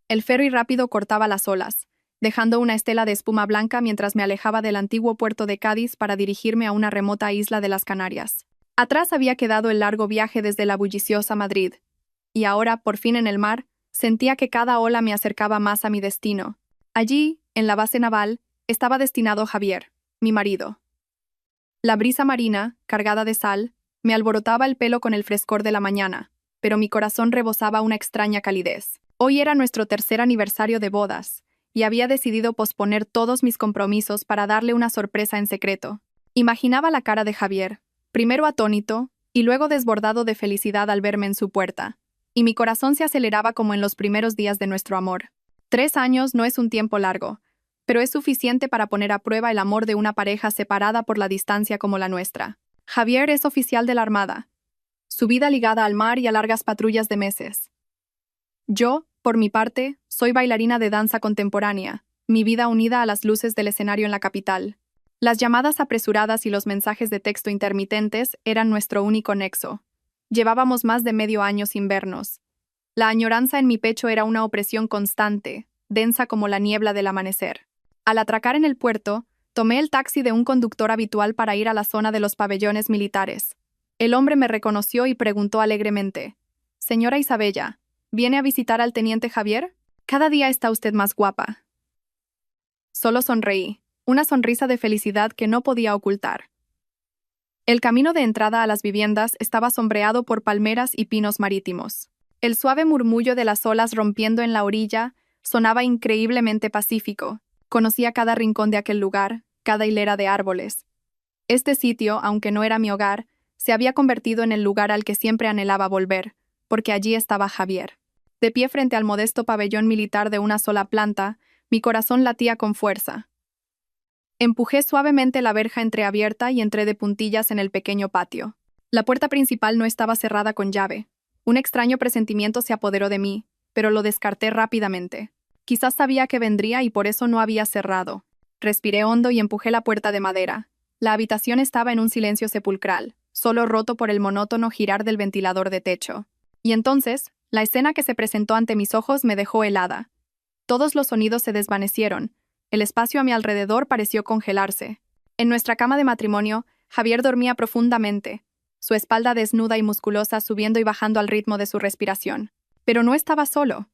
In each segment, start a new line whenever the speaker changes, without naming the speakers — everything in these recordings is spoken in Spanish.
El ferry rápido cortaba las olas, dejando una estela de espuma blanca mientras me alejaba del antiguo puerto de Cádiz para dirigirme a una remota isla de las Canarias. Atrás había quedado el largo viaje desde la bulliciosa Madrid, y ahora, por fin en el mar, sentía que cada ola me acercaba más a mi destino. Allí, en la base naval, estaba destinado Javier, mi marido. La brisa marina, cargada de sal, me alborotaba el pelo con el frescor de la mañana, pero mi corazón rebosaba una extraña calidez. Hoy era nuestro tercer aniversario de bodas, y había decidido posponer todos mis compromisos para darle una sorpresa en secreto. Imaginaba la cara de Javier, primero atónito, y luego desbordado de felicidad al verme en su puerta, y mi corazón se aceleraba como en los primeros días de nuestro amor. 3 años no es un tiempo largo, pero es suficiente para poner a prueba el amor de una pareja separada por la distancia como la nuestra. Javier es oficial de la Armada, su vida ligada al mar y a largas patrullas de meses. Yo, por mi parte, soy bailarina de danza contemporánea, mi vida unida a las luces del escenario en la capital. Las llamadas apresuradas y los mensajes de texto intermitentes eran nuestro único nexo. Llevábamos más de medio año sin vernos. La añoranza en mi pecho era una opresión constante, densa como la niebla del amanecer. Al atracar en el puerto, tomé el taxi de un conductor habitual para ir a la zona de los pabellones militares. El hombre me reconoció y preguntó alegremente: «Señora Isabella, ¿viene a visitar al teniente Javier? Cada día está usted más guapa». Solo sonreí, una sonrisa de felicidad que no podía ocultar. El camino de entrada a las viviendas estaba sombreado por palmeras y pinos marítimos. El suave murmullo de las olas rompiendo en la orilla sonaba increíblemente pacífico. Conocía cada rincón de aquel lugar, cada hilera de árboles. Este sitio, aunque no era mi hogar, se había convertido en el lugar al que siempre anhelaba volver, porque allí estaba Javier. De pie frente al modesto pabellón militar de una sola planta, mi corazón latía con fuerza. Empujé suavemente la verja entreabierta y entré de puntillas en el pequeño patio. La puerta principal no estaba cerrada con llave. Un extraño presentimiento se apoderó de mí, pero lo descarté rápidamente. Quizás sabía que vendría y por eso no había cerrado. Respiré hondo y empujé la puerta de madera. La habitación estaba en un silencio sepulcral, solo roto por el monótono girar del ventilador de techo. Y entonces, la escena que se presentó ante mis ojos me dejó helada. Todos los sonidos se desvanecieron. El espacio a mi alrededor pareció congelarse. En nuestra cama de matrimonio, Javier dormía profundamente, su espalda desnuda y musculosa subiendo y bajando al ritmo de su respiración. Pero no estaba solo.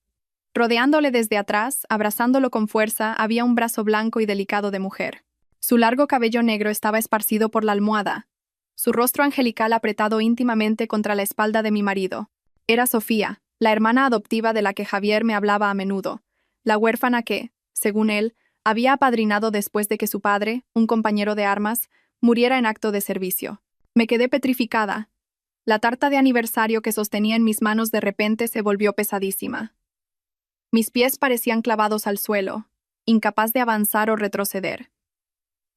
Rodeándole desde atrás, abrazándolo con fuerza, había un brazo blanco y delicado de mujer. Su largo cabello negro estaba esparcido por la almohada, su rostro angelical apretado íntimamente contra la espalda de mi marido. Era Sofía, la hermana adoptiva de la que Javier me hablaba a menudo, la huérfana que, según él, había apadrinado después de que su padre, un compañero de armas, muriera en acto de servicio. Me quedé petrificada. La tarta de aniversario que sostenía en mis manos de repente se volvió pesadísima. Mis pies parecían clavados al suelo, incapaz de avanzar o retroceder.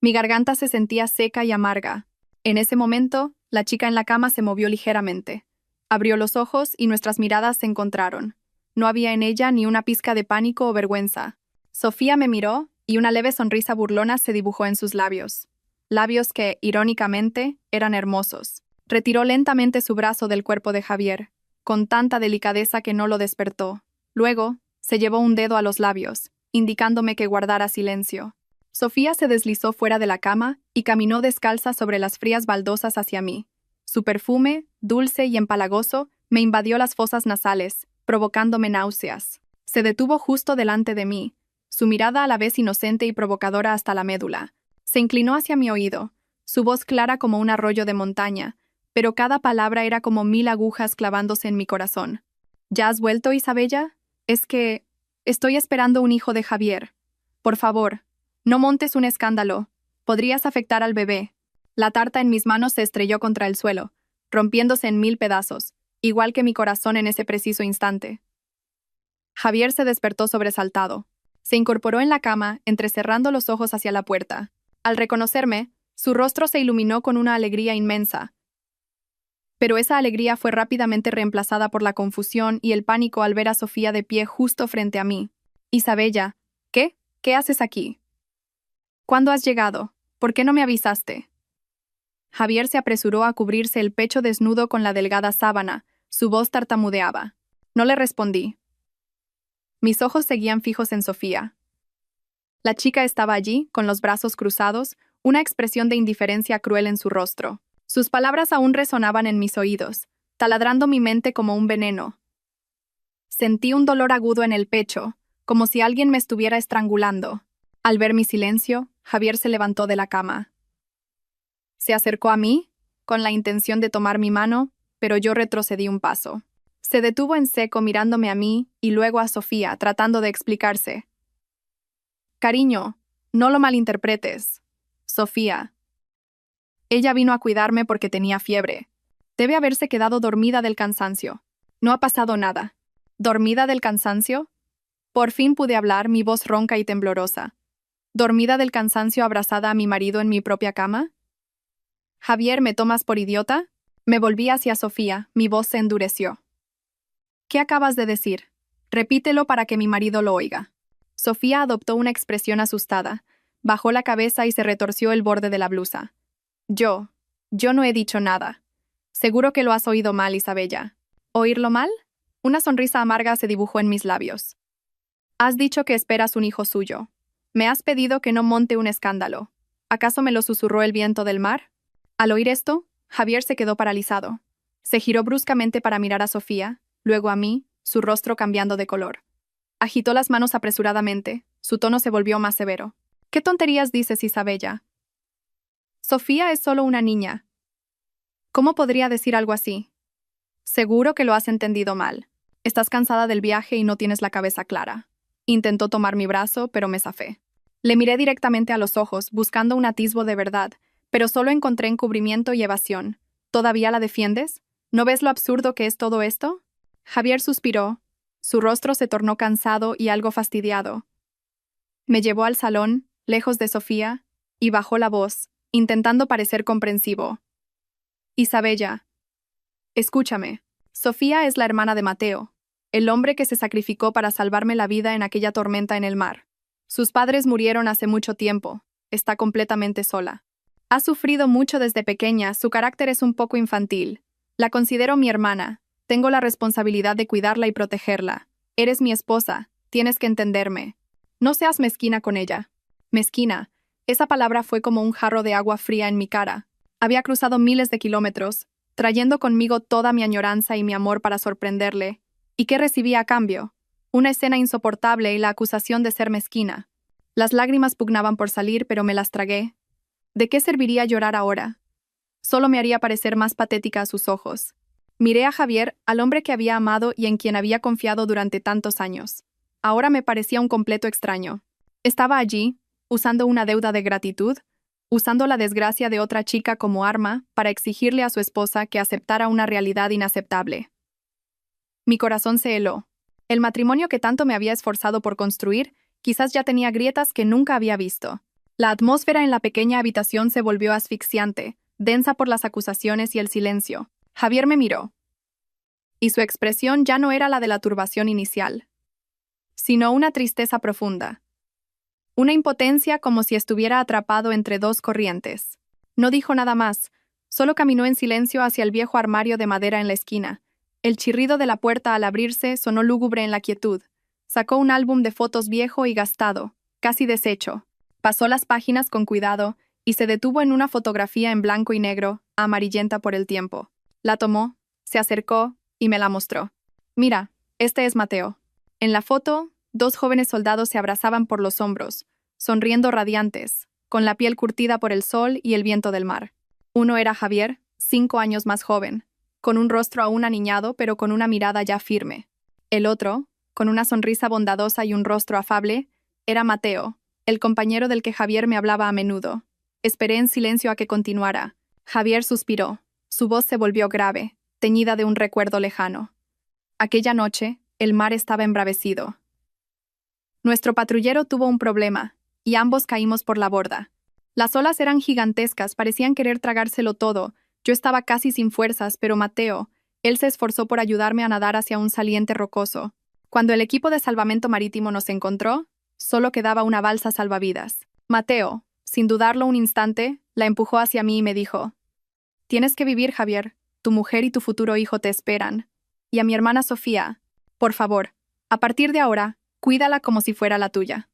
Mi garganta se sentía seca y amarga. En ese momento, la chica en la cama se movió ligeramente. Abrió los ojos y nuestras miradas se encontraron. No había en ella ni una pizca de pánico o vergüenza. Sofía me miró y una leve sonrisa burlona se dibujó en sus labios. Labios que, irónicamente, eran hermosos. Retiró lentamente su brazo del cuerpo de Javier, con tanta delicadeza que no lo despertó. Luego, se llevó un dedo a los labios, indicándome que guardara silencio. Sofía se deslizó fuera de la cama y caminó descalza sobre las frías baldosas hacia mí. Su perfume, dulce y empalagoso, me invadió las fosas nasales, provocándome náuseas. Se detuvo justo delante de mí, su mirada a la vez inocente y provocadora hasta la médula. Se inclinó hacia mi oído, su voz clara como un arroyo de montaña, pero cada palabra era como 1000 agujas clavándose en mi corazón. ¿Ya has vuelto, Isabella? Es que estoy esperando un hijo de Javier. Por favor, no montes un escándalo. Podrías afectar al bebé. La tarta en mis manos se estrelló contra el suelo, rompiéndose en 1000 pedazos, igual que mi corazón en ese preciso instante. Javier se despertó sobresaltado. Se incorporó en la cama, entrecerrando los ojos hacia la puerta. Al reconocerme, su rostro se iluminó con una alegría inmensa. Pero esa alegría fue rápidamente reemplazada por la confusión y el pánico al ver a Sofía de pie justo frente a mí. Isabella, ¿qué? ¿Qué haces aquí? ¿Cuándo has llegado? ¿Por qué no me avisaste? Javier se apresuró a cubrirse el pecho desnudo con la delgada sábana, su voz tartamudeaba. No le respondí. Mis ojos seguían fijos en Sofía. La chica estaba allí, con los brazos cruzados, una expresión de indiferencia cruel en su rostro. Sus palabras aún resonaban en mis oídos, taladrando mi mente como un veneno. Sentí un dolor agudo en el pecho, como si alguien me estuviera estrangulando. Al ver mi silencio, Javier se levantó de la cama. Se acercó a mí, con la intención de tomar mi mano, pero yo retrocedí un paso. Se detuvo en seco mirándome a mí y luego a Sofía, tratando de explicarse. Cariño, no lo malinterpretes. Sofía. Ella vino a cuidarme porque tenía fiebre. Debe haberse quedado dormida del cansancio. No ha pasado nada. ¿Dormida del cansancio? Por fin pude hablar, mi voz ronca y temblorosa. ¿Dormida del cansancio abrazada a mi marido en mi propia cama? Javier, ¿me tomas por idiota? Me volví hacia Sofía, mi voz se endureció. ¿Qué acabas de decir? Repítelo para que mi marido lo oiga. Sofía adoptó una expresión asustada, bajó la cabeza y se retorció el borde de la blusa. Yo no he dicho nada. Seguro que lo has oído mal, Isabella. ¿Oírlo mal? Una sonrisa amarga se dibujó en mis labios. Has dicho que esperas un hijo suyo. Me has pedido que no monte un escándalo. ¿Acaso me lo susurró el viento del mar? Al oír esto, Javier se quedó paralizado. Se giró bruscamente para mirar a Sofía, luego a mí, su rostro cambiando de color. Agitó las manos apresuradamente, su tono se volvió más severo. ¿Qué tonterías dices, Isabella? Sofía es solo una niña. ¿Cómo podría decir algo así? Seguro que lo has entendido mal. Estás cansada del viaje y no tienes la cabeza clara. Intentó tomar mi brazo, pero me zafé. Le miré directamente a los ojos, buscando un atisbo de verdad, pero solo encontré encubrimiento y evasión. ¿Todavía la defiendes? ¿No ves lo absurdo que es todo esto? Javier suspiró. Su rostro se tornó cansado y algo fastidiado. Me llevó al salón, lejos de Sofía, y bajó la voz, intentando parecer comprensivo. Isabella, escúchame. Sofía es la hermana de Mateo, el hombre que se sacrificó para salvarme la vida en aquella tormenta en el mar. Sus padres murieron hace mucho tiempo. Está completamente sola. Ha sufrido mucho desde pequeña, su carácter es un poco infantil. La considero mi hermana. Tengo la responsabilidad de cuidarla y protegerla. Eres mi esposa. Tienes que entenderme. No seas mezquina con ella. Mezquina. Esa palabra fue como un jarro de agua fría en mi cara. Había cruzado miles de kilómetros, trayendo conmigo toda mi añoranza y mi amor para sorprenderle. ¿Y qué recibía a cambio? Una escena insoportable y la acusación de ser mezquina. Las lágrimas pugnaban por salir, pero me las tragué. ¿De qué serviría llorar ahora? Solo me haría parecer más patética a sus ojos. Miré a Javier, al hombre que había amado y en quien había confiado durante tantos años. Ahora me parecía un completo extraño. Estaba allí, usando una deuda de gratitud, usando la desgracia de otra chica como arma para exigirle a su esposa que aceptara una realidad inaceptable. Mi corazón se heló. El matrimonio que tanto me había esforzado por construir, quizás ya tenía grietas que nunca había visto. La atmósfera en la pequeña habitación se volvió asfixiante, densa por las acusaciones y el silencio. Javier me miró. Y su expresión ya no era la de la turbación inicial, sino una tristeza profunda. Una impotencia como si estuviera atrapado entre dos corrientes. No dijo nada más, solo caminó en silencio hacia el viejo armario de madera en la esquina. El chirrido de la puerta al abrirse sonó lúgubre en la quietud. Sacó un álbum de fotos viejo y gastado, casi deshecho. Pasó las páginas con cuidado y se detuvo en una fotografía en blanco y negro, amarillenta por el tiempo. La tomó, se acercó y me la mostró. Mira, este es Mateo. En la foto, dos jóvenes soldados se abrazaban por los hombros, sonriendo radiantes, con la piel curtida por el sol y el viento del mar. Uno era Javier, 5 años más joven, con un rostro aún aniñado pero con una mirada ya firme. El otro, con una sonrisa bondadosa y un rostro afable, era Mateo, el compañero del que Javier me hablaba a menudo. Esperé en silencio a que continuara. Javier suspiró. Su voz se volvió grave, teñida de un recuerdo lejano. Aquella noche, el mar estaba embravecido. Nuestro patrullero tuvo un problema, y ambos caímos por la borda. Las olas eran gigantescas, parecían querer tragárselo todo. Yo estaba casi sin fuerzas, pero Mateo, él se esforzó por ayudarme a nadar hacia un saliente rocoso. Cuando el equipo de salvamento marítimo nos encontró, solo quedaba una balsa salvavidas. Mateo, sin dudarlo un instante, la empujó hacia mí y me dijo: «Tienes que vivir, Javier. Tu mujer y tu futuro hijo te esperan. Y a mi hermana Sofía, por favor, a partir de ahora, Cuídala como si fuera la tuya.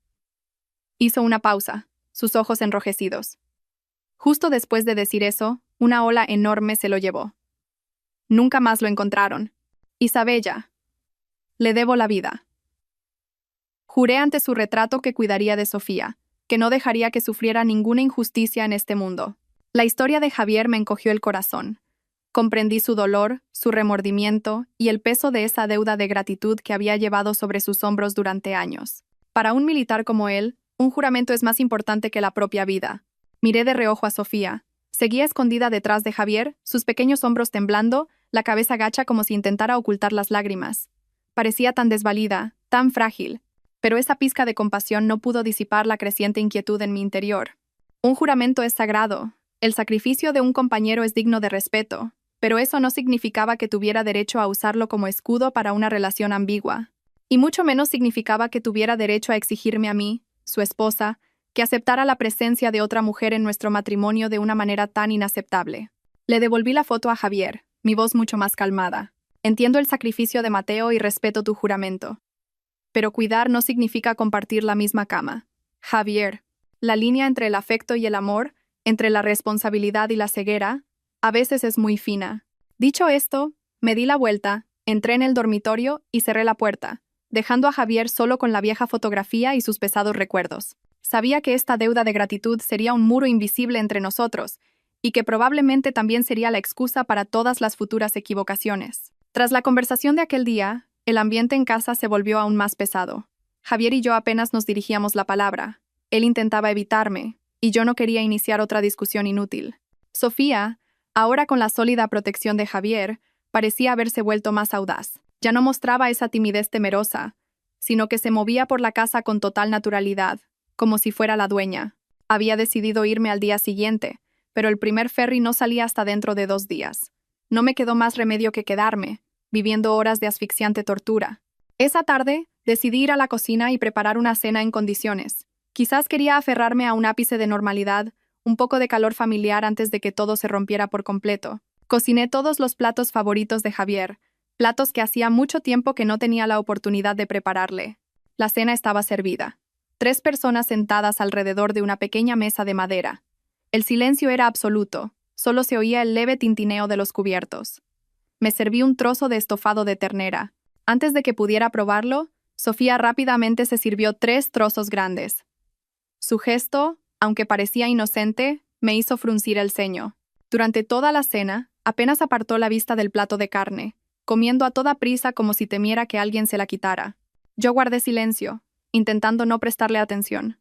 Hizo una pausa, sus ojos enrojecidos. Justo después de decir eso, una ola enorme se lo llevó. Nunca más lo encontraron. Isabella. Le debo la vida. Juré ante su retrato que cuidaría de Sofía, que no dejaría que sufriera ninguna injusticia en este mundo. La historia de Javier me encogió el corazón. Comprendí su dolor, su remordimiento y el peso de esa deuda de gratitud que había llevado sobre sus hombros durante años. Para un militar como él, un juramento es más importante que la propia vida. Miré de reojo a Sofía. Seguía escondida detrás de Javier, sus pequeños hombros temblando, la cabeza gacha como si intentara ocultar las lágrimas. Parecía tan desvalida, tan frágil, pero esa pizca de compasión no pudo disipar la creciente inquietud en mi interior. Un juramento es sagrado, el sacrificio de un compañero es digno de respeto, pero eso no significaba que tuviera derecho a usarlo como escudo para una relación ambigua. Y mucho menos significaba que tuviera derecho a exigirme a mí, su esposa, que aceptara la presencia de otra mujer en nuestro matrimonio de una manera tan inaceptable. Le devolví la foto a Javier, mi voz mucho más calmada. Entiendo el sacrificio de Mateo y respeto tu juramento. Pero cuidar no significa compartir la misma cama. Javier, la línea entre el afecto y el amor, entre la responsabilidad y la ceguera, a veces es muy fina. Dicho esto, me di la vuelta, entré en el dormitorio y cerré la puerta, dejando a Javier solo con la vieja fotografía y sus pesados recuerdos. Sabía que esta deuda de gratitud sería un muro invisible entre nosotros, y que probablemente también sería la excusa para todas las futuras equivocaciones. Tras la conversación de aquel día, el ambiente en casa se volvió aún más pesado. Javier y yo apenas nos dirigíamos la palabra. Él intentaba evitarme, y yo no quería iniciar otra discusión inútil. Sofía, ahora con la sólida protección de Javier, parecía haberse vuelto más audaz. Ya no mostraba esa timidez temerosa, sino que se movía por la casa con total naturalidad, como si fuera la dueña. Había decidido irme al día siguiente, pero el primer ferry no salía hasta dentro de 2 días. No me quedó más remedio que quedarme, viviendo horas de asfixiante tortura. Esa tarde, decidí ir a la cocina y preparar una cena en condiciones. Quizás quería aferrarme a un ápice de normalidad, un poco de calor familiar antes de que todo se rompiera por completo. Cociné todos los platos favoritos de Javier, platos que hacía mucho tiempo que no tenía la oportunidad de prepararle. La cena estaba servida. 3 personas sentadas alrededor de una pequeña mesa de madera. El silencio era absoluto, solo se oía el leve tintineo de los cubiertos. Me serví un trozo de estofado de ternera. Antes de que pudiera probarlo, Sofía rápidamente se sirvió 3 trozos grandes. Su gesto, aunque parecía inocente, me hizo fruncir el ceño. Durante toda la cena, apenas apartó la vista del plato de carne, comiendo a toda prisa como si temiera que alguien se la quitara. Yo guardé silencio, intentando no prestarle atención.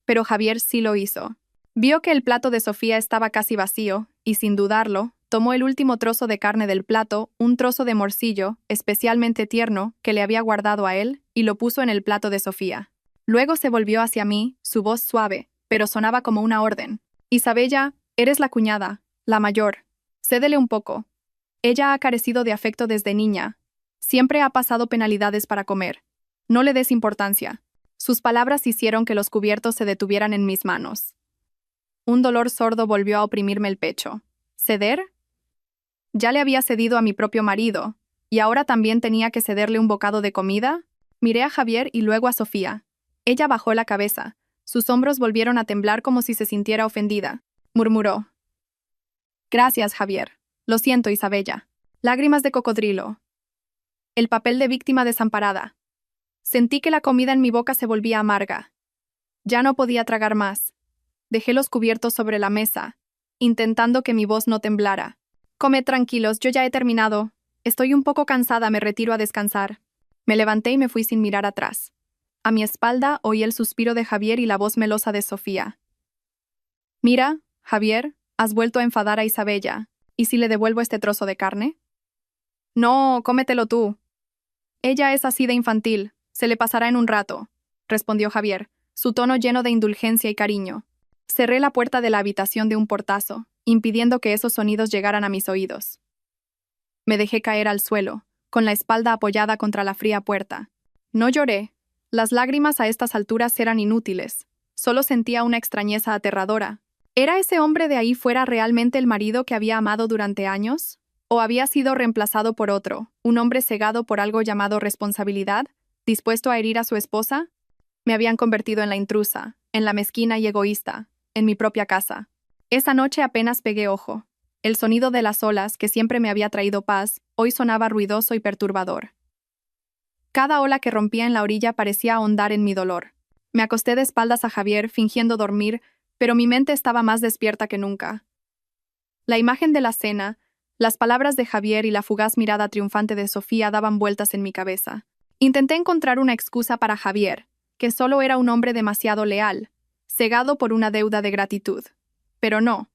Pero Javier sí lo hizo. Vio que el plato de Sofía estaba casi vacío, y sin dudarlo, tomó el último trozo de carne del plato, un trozo de morcillo, especialmente tierno, que le había guardado a él, y lo puso en el plato de Sofía. Luego se volvió hacia mí, su voz suave, pero sonaba como una orden. Isabella, eres la cuñada, la mayor. Cédele un poco. Ella ha carecido de afecto desde niña. Siempre ha pasado penalidades para comer. No le des importancia. Sus palabras hicieron que los cubiertos se detuvieran en mis manos. Un dolor sordo volvió a oprimirme el pecho. ¿Ceder? Ya le había cedido a mi propio marido, ¿y ahora también tenía que cederle un bocado de comida? Miré a Javier y luego a Sofía. Ella bajó la cabeza. Sus hombros volvieron a temblar como si se sintiera ofendida. Murmuró. Gracias, Javier. Lo siento, Isabella. Lágrimas de cocodrilo. El papel de víctima desamparada. Sentí que la comida en mi boca se volvía amarga. Ya no podía tragar más. Dejé los cubiertos sobre la mesa, intentando que mi voz no temblara. Comed tranquilos, yo ya he terminado. Estoy un poco cansada, me retiro a descansar. Me levanté y me fui sin mirar atrás. A mi espalda oí el suspiro de Javier y la voz melosa de Sofía. Mira, Javier, has vuelto a enfadar a Isabella. ¿Y si le devuelvo este trozo de carne? No, cómetelo tú. Ella es así de infantil. Se le pasará en un rato, respondió Javier, su tono lleno de indulgencia y cariño. Cerré la puerta de la habitación de un portazo, impidiendo que esos sonidos llegaran a mis oídos. Me dejé caer al suelo, con la espalda apoyada contra la fría puerta. No lloré. Las lágrimas a estas alturas eran inútiles. Solo sentía una extrañeza aterradora. ¿Era ese hombre de ahí fuera realmente el marido que había amado durante años? ¿O había sido reemplazado por otro, un hombre cegado por algo llamado responsabilidad? ¿Dispuesto a herir a su esposa? Me habían convertido en la intrusa, en la mezquina y egoísta, en mi propia casa. Esa noche apenas pegué ojo. El sonido de las olas, que siempre me había traído paz, hoy sonaba ruidoso y perturbador. Cada ola que rompía en la orilla parecía ahondar en mi dolor. Me acosté de espaldas a Javier, fingiendo dormir, pero mi mente estaba más despierta que nunca. La imagen de la cena, las palabras de Javier y la fugaz mirada triunfante de Sofía daban vueltas en mi cabeza. Intenté encontrar una excusa para Javier, que solo era un hombre demasiado leal, cegado por una deuda de gratitud. Pero no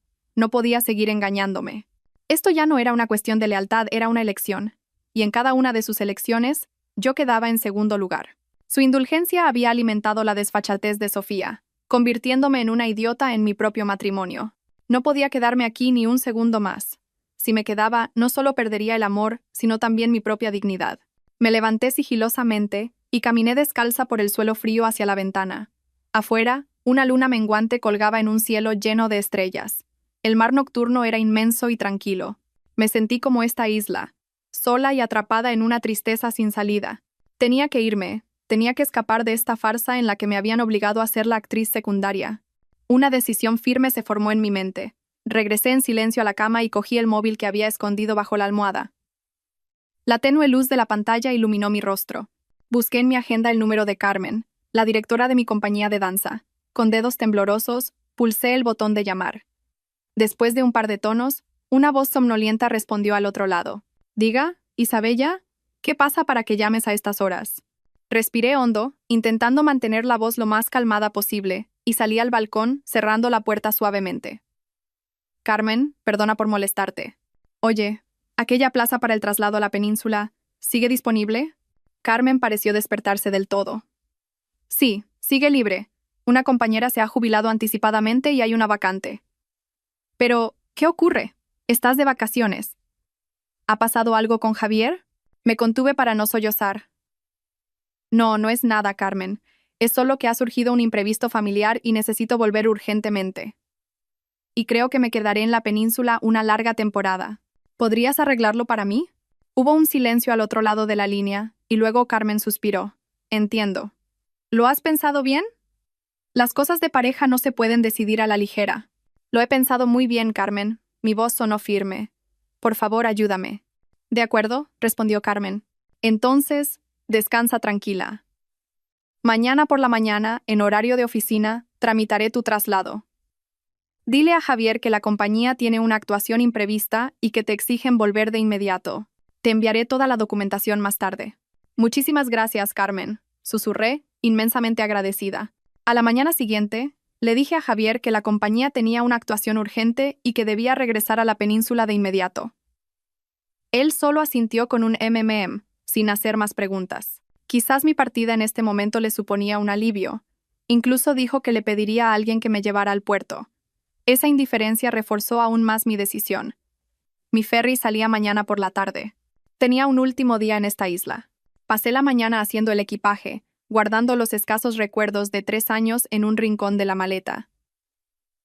podía seguir engañándome. Esto ya no era una cuestión de lealtad, era una elección, y en cada una de sus elecciones, yo quedaba en segundo lugar. Su indulgencia había alimentado la desfachatez de Sofía, convirtiéndome en una idiota en mi propio matrimonio. No podía quedarme aquí ni un segundo más. Si me quedaba, no solo perdería el amor, sino también mi propia dignidad. Me levanté sigilosamente y caminé descalza por el suelo frío hacia la ventana. Afuera, una luna menguante colgaba en un cielo lleno de estrellas. El mar nocturno era inmenso y tranquilo. Me sentí como esta isla, sola y atrapada en una tristeza sin salida. Tenía que irme, tenía que escapar de esta farsa en la que me habían obligado a ser la actriz secundaria. Una decisión firme se formó en mi mente. Regresé en silencio a la cama y cogí el móvil que había escondido bajo la almohada. La tenue luz de la pantalla iluminó mi rostro. Busqué en mi agenda el número de Carmen, la directora de mi compañía de danza. Con dedos temblorosos, pulsé el botón de llamar. Después de un par de tonos, una voz somnolienta respondió al otro lado. «Diga, Isabella, ¿qué pasa para que llames a estas horas?» Respiré hondo, intentando mantener la voz lo más calmada posible, y salí al balcón, cerrando la puerta suavemente. «Carmen, perdona por molestarte. Oye, ¿aquella plaza para el traslado a la península sigue disponible?» Carmen pareció despertarse del todo. «Sí, sigue libre. Una compañera se ha jubilado anticipadamente y hay una vacante». «Pero, ¿qué ocurre? Estás de vacaciones. ¿Ha pasado algo con Javier?» Me contuve para no sollozar. No es nada, Carmen. Es solo que ha surgido un imprevisto familiar y necesito volver urgentemente. Y creo que me quedaré en la península una larga temporada. ¿Podrías arreglarlo para mí? Hubo un silencio al otro lado de la línea, y luego Carmen suspiró. Entiendo. ¿Lo has pensado bien? Las cosas de pareja no se pueden decidir a la ligera. Lo he pensado muy bien, Carmen. Mi voz sonó firme. Por favor, ayúdame. De acuerdo, respondió Carmen. Entonces, descansa tranquila. Mañana por la mañana, en horario de oficina, tramitaré tu traslado. Dile a Javier que la compañía tiene una actuación imprevista y que te exigen volver de inmediato. Te enviaré toda la documentación más tarde. Muchísimas gracias, Carmen, susurré, inmensamente agradecida. A la mañana siguiente, le dije a Javier que la compañía tenía una actuación urgente y que debía regresar a la península de inmediato. Él solo asintió con un sin hacer más preguntas. Quizás mi partida en este momento le suponía un alivio. Incluso dijo que le pediría a alguien que me llevara al puerto. Esa indiferencia reforzó aún más mi decisión. Mi ferry salía mañana por la tarde. Tenía un último día en esta isla. Pasé la mañana haciendo el equipaje, guardando los escasos recuerdos de 3 años en un rincón de la maleta.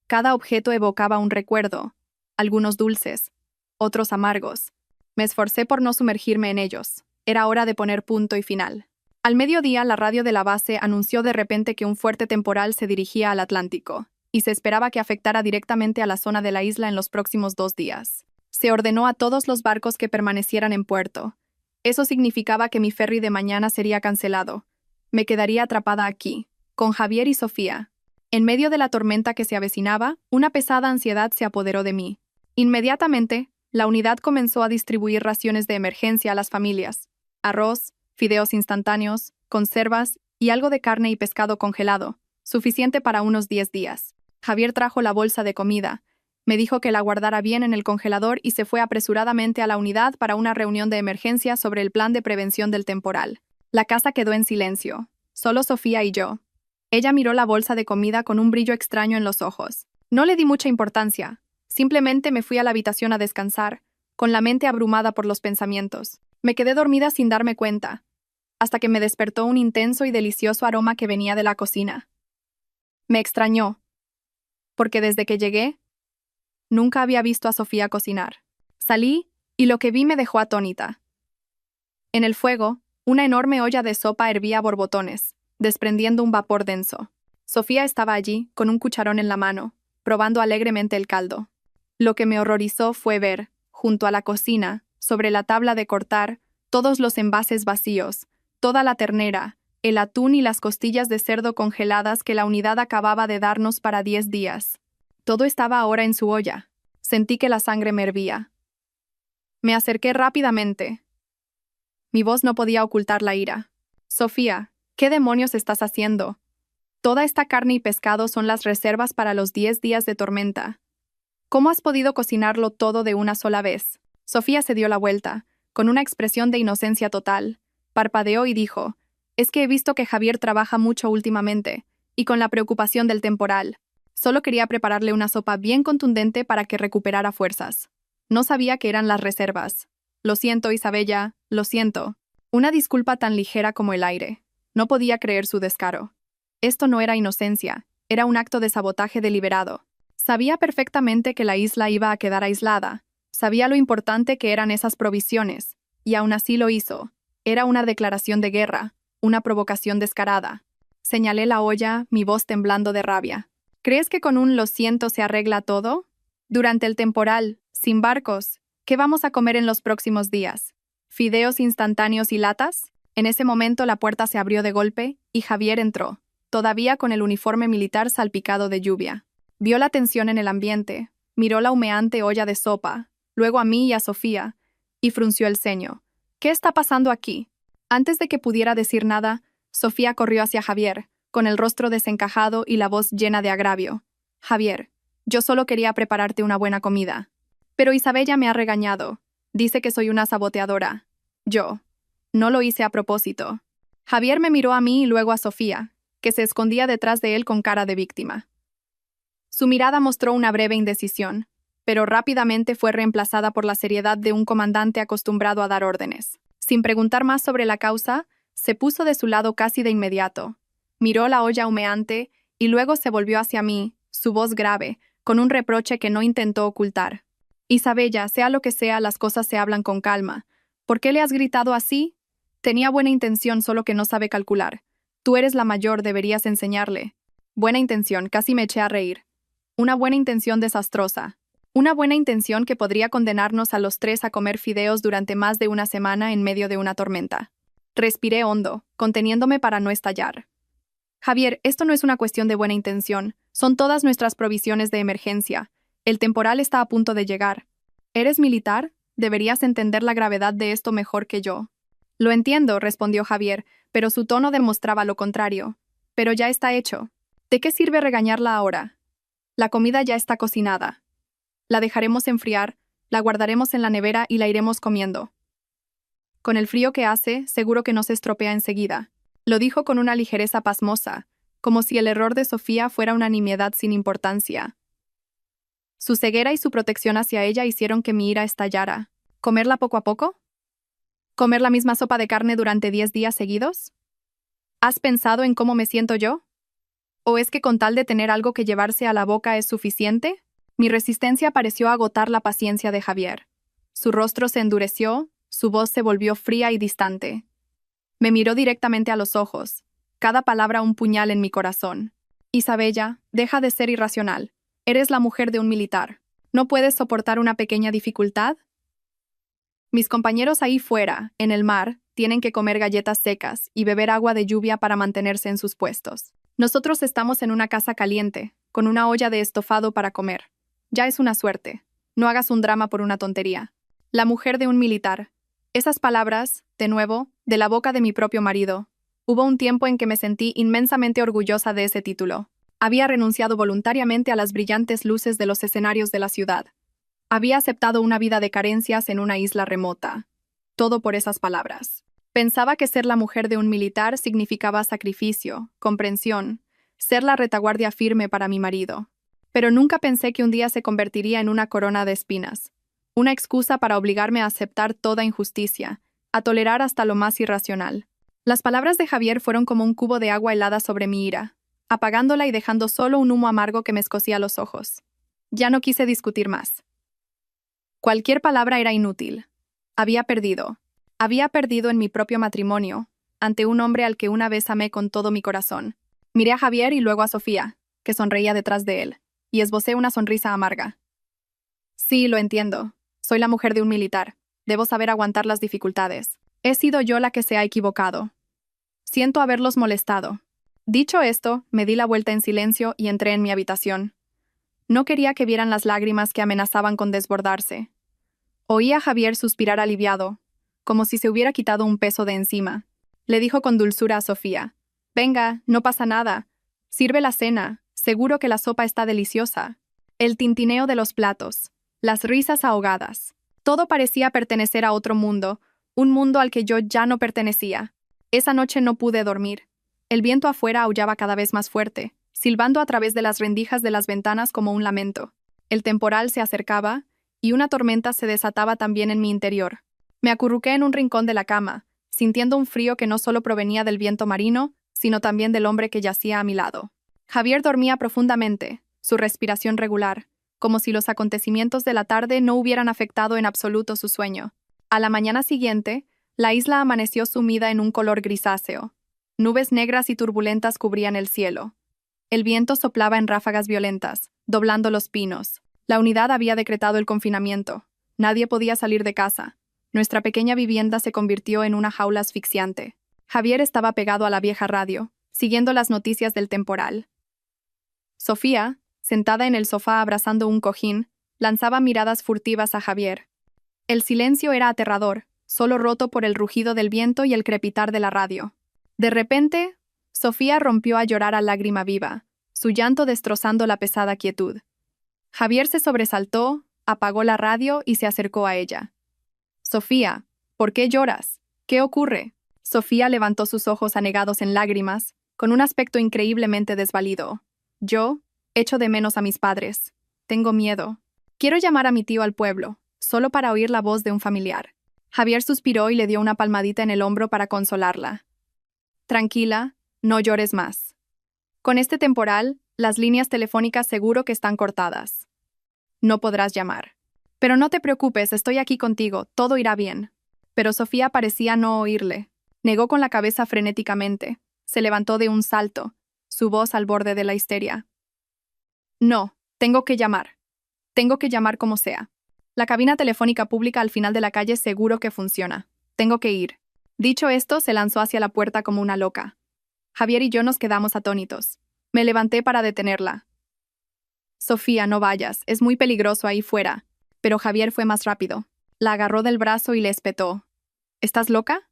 Cada objeto evocaba un recuerdo, algunos dulces, otros amargos. Me esforcé por no sumergirme en ellos. Era hora de poner punto y final. Al mediodía, la radio de la base anunció de repente que un fuerte temporal se dirigía al Atlántico, y se esperaba que afectara directamente a la zona de la isla en los próximos 2 días. Se ordenó a todos los barcos que permanecieran en puerto. Eso significaba que mi ferry de mañana sería cancelado. Me quedaría atrapada aquí, con Javier y Sofía. En medio de la tormenta que se avecinaba, una pesada ansiedad se apoderó de mí. Inmediatamente, la unidad comenzó a distribuir raciones de emergencia a las familias. Arroz, fideos instantáneos, conservas y algo de carne y pescado congelado, suficiente para unos 10 días. Javier trajo la bolsa de comida. Me dijo que la guardara bien en el congelador y se fue apresuradamente a la unidad para una reunión de emergencia sobre el plan de prevención del temporal. La casa quedó en silencio. Solo Sofía y yo. Ella miró la bolsa de comida con un brillo extraño en los ojos. No le di mucha importancia. Simplemente me fui a la habitación a descansar, con la mente abrumada por los pensamientos. Me quedé dormida sin darme cuenta, hasta que me despertó un intenso y delicioso aroma que venía de la cocina. Me extrañó, porque desde que llegué, nunca había visto a Sofía cocinar. Salí, y lo que vi me dejó atónita. En el fuego, Una enorme olla de sopa hervía a borbotones, desprendiendo un vapor denso. Sofía estaba allí, con un cucharón en la mano, probando alegremente el caldo. Lo que me horrorizó fue ver, junto a la cocina, sobre la tabla de cortar, todos los envases vacíos, toda la ternera, el atún y las costillas de cerdo congeladas que la unidad acababa de darnos para 10 días. Todo estaba ahora en su olla. Sentí que la sangre me hervía. Me acerqué rápidamente. Mi voz no podía ocultar la ira. Sofía, ¿qué demonios estás haciendo? Toda esta carne y pescado son las reservas para los 10 días de tormenta. ¿Cómo has podido cocinarlo todo de una sola vez? Sofía se dio la vuelta, con una expresión de inocencia total. Parpadeó y dijo, es que he visto que Javier trabaja mucho últimamente, y con la preocupación del temporal. Solo quería prepararle una sopa bien contundente para que recuperara fuerzas. No sabía que eran las reservas. Lo siento, Isabella, lo siento. Una disculpa tan ligera como el aire. No podía creer su descaro. Esto no era inocencia, era un acto de sabotaje deliberado. Sabía perfectamente que la isla iba a quedar aislada. Sabía lo importante que eran esas provisiones, y aún así lo hizo. Era una declaración de guerra, una provocación descarada. Señalé la olla, mi voz temblando de rabia. ¿Crees que con un lo siento se arregla todo? Durante el temporal, sin barcos, ¿qué vamos a comer en los próximos días? ¿Fideos instantáneos y latas? En ese momento la puerta se abrió de golpe, y Javier entró, todavía con el uniforme militar salpicado de lluvia. Vio la tensión en el ambiente, miró la humeante olla de sopa, luego a mí y a Sofía, y frunció el ceño. ¿Qué está pasando aquí? Antes de que pudiera decir nada, Sofía corrió hacia Javier, con el rostro desencajado y la voz llena de agravio. Javier, yo solo quería prepararte una buena comida. Pero Isabella me ha regañado. Dice que soy una saboteadora. Yo. No lo hice a propósito. Javier me miró a mí y luego a Sofía, que se escondía detrás de él con cara de víctima. Su mirada mostró una breve indecisión, pero rápidamente fue reemplazada por la seriedad de un comandante acostumbrado a dar órdenes. Sin preguntar más sobre la causa, se puso de su lado casi de inmediato. Miró la olla humeante y luego se volvió hacia mí, su voz grave, con un reproche que no intentó ocultar. Isabella, sea lo que sea, las cosas se hablan con calma. ¿Por qué le has gritado así? Tenía buena intención, solo que no sabe calcular. Tú eres la mayor, deberías enseñarle. Buena intención, casi me eché a reír. Una buena intención desastrosa. Una buena intención que podría condenarnos a los 3 a comer fideos durante más de una semana en medio de una tormenta. Respiré hondo, conteniéndome para no estallar. Javier, esto no es una cuestión de buena intención, son todas nuestras provisiones de emergencia. El temporal está a punto de llegar. ¿Eres militar? Deberías entender la gravedad de esto mejor que yo. Lo entiendo, respondió Javier, pero su tono demostraba lo contrario. Pero ya está hecho. ¿De qué sirve regañarla ahora? La comida ya está cocinada. La dejaremos enfriar, la guardaremos en la nevera y la iremos comiendo. Con el frío que hace, seguro que no se estropea enseguida. Lo dijo con una ligereza pasmosa, como si el error de Sofía fuera una nimiedad sin importancia. Su ceguera y su protección hacia ella hicieron que mi ira estallara. ¿Comerla poco a poco? ¿Comer la misma sopa de carne durante 10 días seguidos? ¿Has pensado en cómo me siento yo? ¿O es que con tal de tener algo que llevarse a la boca es suficiente? Mi resistencia pareció agotar la paciencia de Javier. Su rostro se endureció, su voz se volvió fría y distante. Me miró directamente a los ojos, cada palabra un puñal en mi corazón. Isabella, deja de ser irracional. Eres la mujer de un militar. ¿No puedes soportar una pequeña dificultad? Mis compañeros ahí fuera, en el mar, tienen que comer galletas secas y beber agua de lluvia para mantenerse en sus puestos. Nosotros estamos en una casa caliente, con una olla de estofado para comer. Ya es una suerte. No hagas un drama por una tontería. La mujer de un militar. Esas palabras, de nuevo, de la boca de mi propio marido. Hubo un tiempo en que me sentí inmensamente orgullosa de ese título. Había renunciado voluntariamente a las brillantes luces de los escenarios de la ciudad. Había aceptado una vida de carencias en una isla remota. Todo por esas palabras. Pensaba que ser la mujer de un militar significaba sacrificio, comprensión, ser la retaguardia firme para mi marido. Pero nunca pensé que un día se convertiría en una corona de espinas. Una excusa para obligarme a aceptar toda injusticia, a tolerar hasta lo más irracional. Las palabras de Javier fueron como un cubo de agua helada sobre mi ira, apagándola y dejando solo un humo amargo que me escocía los ojos. Ya no quise discutir más. Cualquier palabra era inútil. Había perdido. Había perdido en mi propio matrimonio, ante un hombre al que una vez amé con todo mi corazón. Miré a Javier y luego a Sofía, que sonreía detrás de él, y esbocé una sonrisa amarga. Sí, lo entiendo. Soy la mujer de un militar. Debo saber aguantar las dificultades. He sido yo la que se ha equivocado. Siento haberlos molestado. Dicho esto, me di la vuelta en silencio y entré en mi habitación. No quería que vieran las lágrimas que amenazaban con desbordarse. Oí a Javier suspirar aliviado, como si se hubiera quitado un peso de encima. Le dijo con dulzura a Sofía: «Venga, no pasa nada. Sirve la cena. Seguro que la sopa está deliciosa». El tintineo de los platos, las risas ahogadas. Todo parecía pertenecer a otro mundo, un mundo al que yo ya no pertenecía. Esa noche no pude dormir. El viento afuera aullaba cada vez más fuerte, silbando a través de las rendijas de las ventanas como un lamento. El temporal se acercaba, y una tormenta se desataba también en mi interior. Me acurruqué en un rincón de la cama, sintiendo un frío que no solo provenía del viento marino, sino también del hombre que yacía a mi lado. Javier dormía profundamente, su respiración regular, como si los acontecimientos de la tarde no hubieran afectado en absoluto su sueño. A la mañana siguiente, la isla amaneció sumida en un color grisáceo. Nubes negras y turbulentas cubrían el cielo. El viento soplaba en ráfagas violentas, doblando los pinos. La unidad había decretado el confinamiento. Nadie podía salir de casa. Nuestra pequeña vivienda se convirtió en una jaula asfixiante. Javier estaba pegado a la vieja radio, siguiendo las noticias del temporal. Sofía, sentada en el sofá abrazando un cojín, lanzaba miradas furtivas a Javier. El silencio era aterrador, solo roto por el rugido del viento y el crepitar de la radio. De repente, Sofía rompió a llorar a lágrima viva, su llanto destrozando la pesada quietud. Javier se sobresaltó, apagó la radio y se acercó a ella. «Sofía, ¿por qué lloras? ¿Qué ocurre?» Sofía levantó sus ojos anegados en lágrimas, con un aspecto increíblemente desvalido. «Yo echo de menos a mis padres. Tengo miedo. Quiero llamar a mi tío al pueblo, solo para oír la voz de un familiar». Javier suspiró y le dio una palmadita en el hombro para consolarla. «Tranquila, no llores más. Con este temporal, las líneas telefónicas seguro que están cortadas. No podrás llamar. Pero no te preocupes, estoy aquí contigo, todo irá bien». Pero Sofía parecía no oírle. Negó con la cabeza frenéticamente. Se levantó de un salto, su voz al borde de la histeria. «No, tengo que llamar. Tengo que llamar como sea. La cabina telefónica pública al final de la calle seguro que funciona. Tengo que ir». Dicho esto, se lanzó hacia la puerta como una loca. Javier y yo nos quedamos atónitos. Me levanté para detenerla. «Sofía, no vayas, es muy peligroso ahí fuera». Pero Javier fue más rápido. La agarró del brazo y le espetó. «¿Estás loca?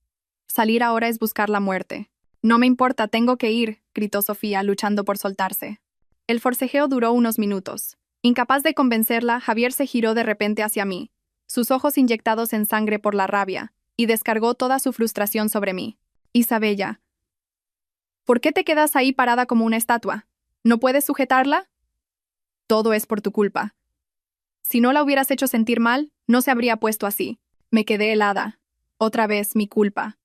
Salir ahora es buscar la muerte». «No me importa, tengo que ir», gritó Sofía, luchando por soltarse. El forcejeo duró unos minutos. Incapaz de convencerla, Javier se giró de repente hacia mí, sus ojos inyectados en sangre por la rabia, y descargó toda su frustración sobre mí. «Isabella, ¿por qué te quedas ahí parada como una estatua? ¿No puedes sujetarla? Todo es por tu culpa. Si no la hubieras hecho sentir mal, no se habría puesto así». Me quedé helada. Otra vez mi culpa.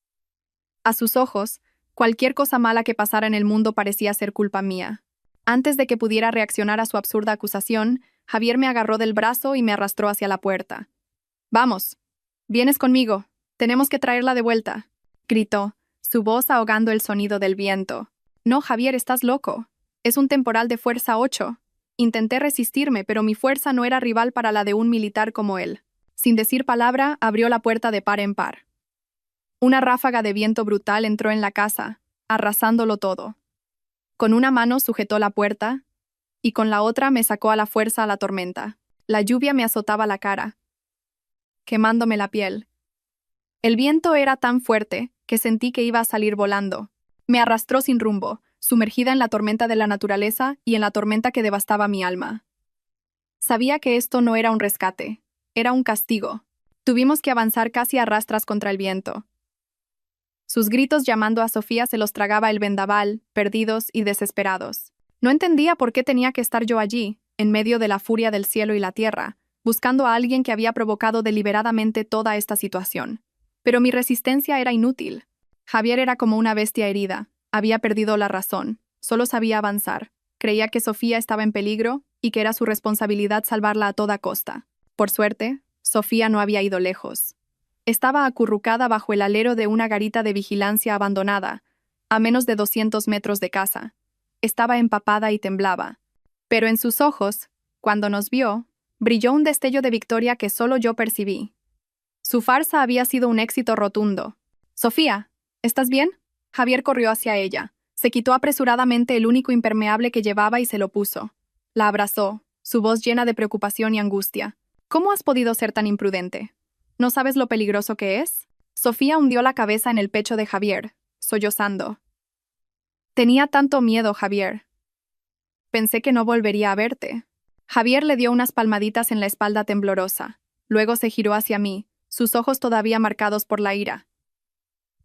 A sus ojos, cualquier cosa mala que pasara en el mundo parecía ser culpa mía. Antes de que pudiera reaccionar a su absurda acusación, Javier me agarró del brazo y me arrastró hacia la puerta. «Vamos. Vienes conmigo. Tenemos que traerla de vuelta», gritó, su voz ahogando el sonido del viento. «No, Javier, estás loco. Es un temporal de fuerza 8. Intenté resistirme, pero mi fuerza no era rival para la de un militar como él». Sin decir palabra, abrió la puerta de par en par. Una ráfaga de viento brutal entró en la casa, arrasándolo todo. Con una mano sujetó la puerta, y con la otra me sacó a la fuerza a la tormenta. La lluvia me azotaba la cara, quemándome la piel. El viento era tan fuerte que sentí que iba a salir volando. Me arrastró sin rumbo, sumergida en la tormenta de la naturaleza y en la tormenta que devastaba mi alma. Sabía que esto no era un rescate, era un castigo. Tuvimos que avanzar casi a rastras contra el viento. Sus gritos llamando a Sofía se los tragaba el vendaval, perdidos y desesperados. No entendía por qué tenía que estar yo allí, en medio de la furia del cielo y la tierra, buscando a alguien que había provocado deliberadamente toda esta situación. Pero mi resistencia era inútil. Javier era como una bestia herida, había perdido la razón, solo sabía avanzar. Creía que Sofía estaba en peligro y que era su responsabilidad salvarla a toda costa. Por suerte, Sofía no había ido lejos. Estaba acurrucada bajo el alero de una garita de vigilancia abandonada, a menos de 200 metros de casa. Estaba empapada y temblaba. Pero en sus ojos, cuando nos vio, brilló un destello de victoria que solo yo percibí. Su farsa había sido un éxito rotundo. «Sofía, ¿estás bien?» Javier corrió hacia ella. Se quitó apresuradamente el único impermeable que llevaba y se lo puso. La abrazó, su voz llena de preocupación y angustia. «¿Cómo has podido ser tan imprudente? ¿No sabes lo peligroso que es?» Sofía hundió la cabeza en el pecho de Javier, sollozando. «Tenía tanto miedo, Javier. Pensé que no volvería a verte». Javier le dio unas palmaditas en la espalda temblorosa. Luego se giró hacia mí, sus ojos todavía marcados por la ira.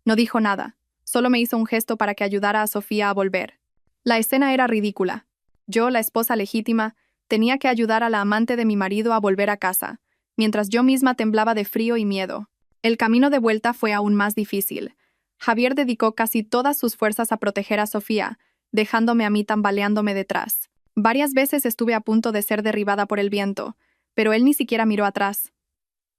No dijo nada, solo me hizo un gesto para que ayudara a Sofía a volver. La escena era ridícula. Yo, la esposa legítima, tenía que ayudar a la amante de mi marido a volver a casa, mientras yo misma temblaba de frío y miedo. El camino de vuelta fue aún más difícil. Javier dedicó casi todas sus fuerzas a proteger a Sofía, dejándome a mí tambaleándome detrás. Varias veces estuve a punto de ser derribada por el viento, pero él ni siquiera miró atrás.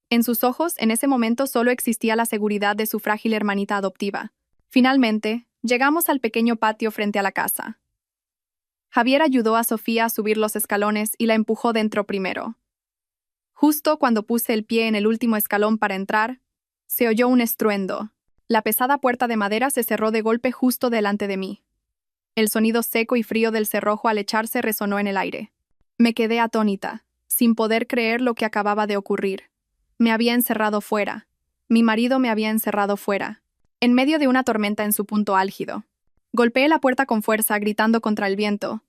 En sus ojos, en ese momento, solo existía la seguridad de su frágil hermanita adoptiva. Finalmente, llegamos al pequeño patio frente a la casa. Javier ayudó a Sofía a subir los escalones y la empujó dentro primero. Justo cuando puse el pie en el último escalón para entrar, se oyó un estruendo. La pesada puerta de madera se cerró de golpe justo delante de mí. El sonido seco y frío del cerrojo al echarse resonó en el aire. Me quedé atónita, sin poder creer lo que acababa de ocurrir. Me había encerrado fuera. Mi marido me había encerrado fuera, en medio de una tormenta en su punto álgido. Golpeé la puerta con fuerza, gritando contra el viento.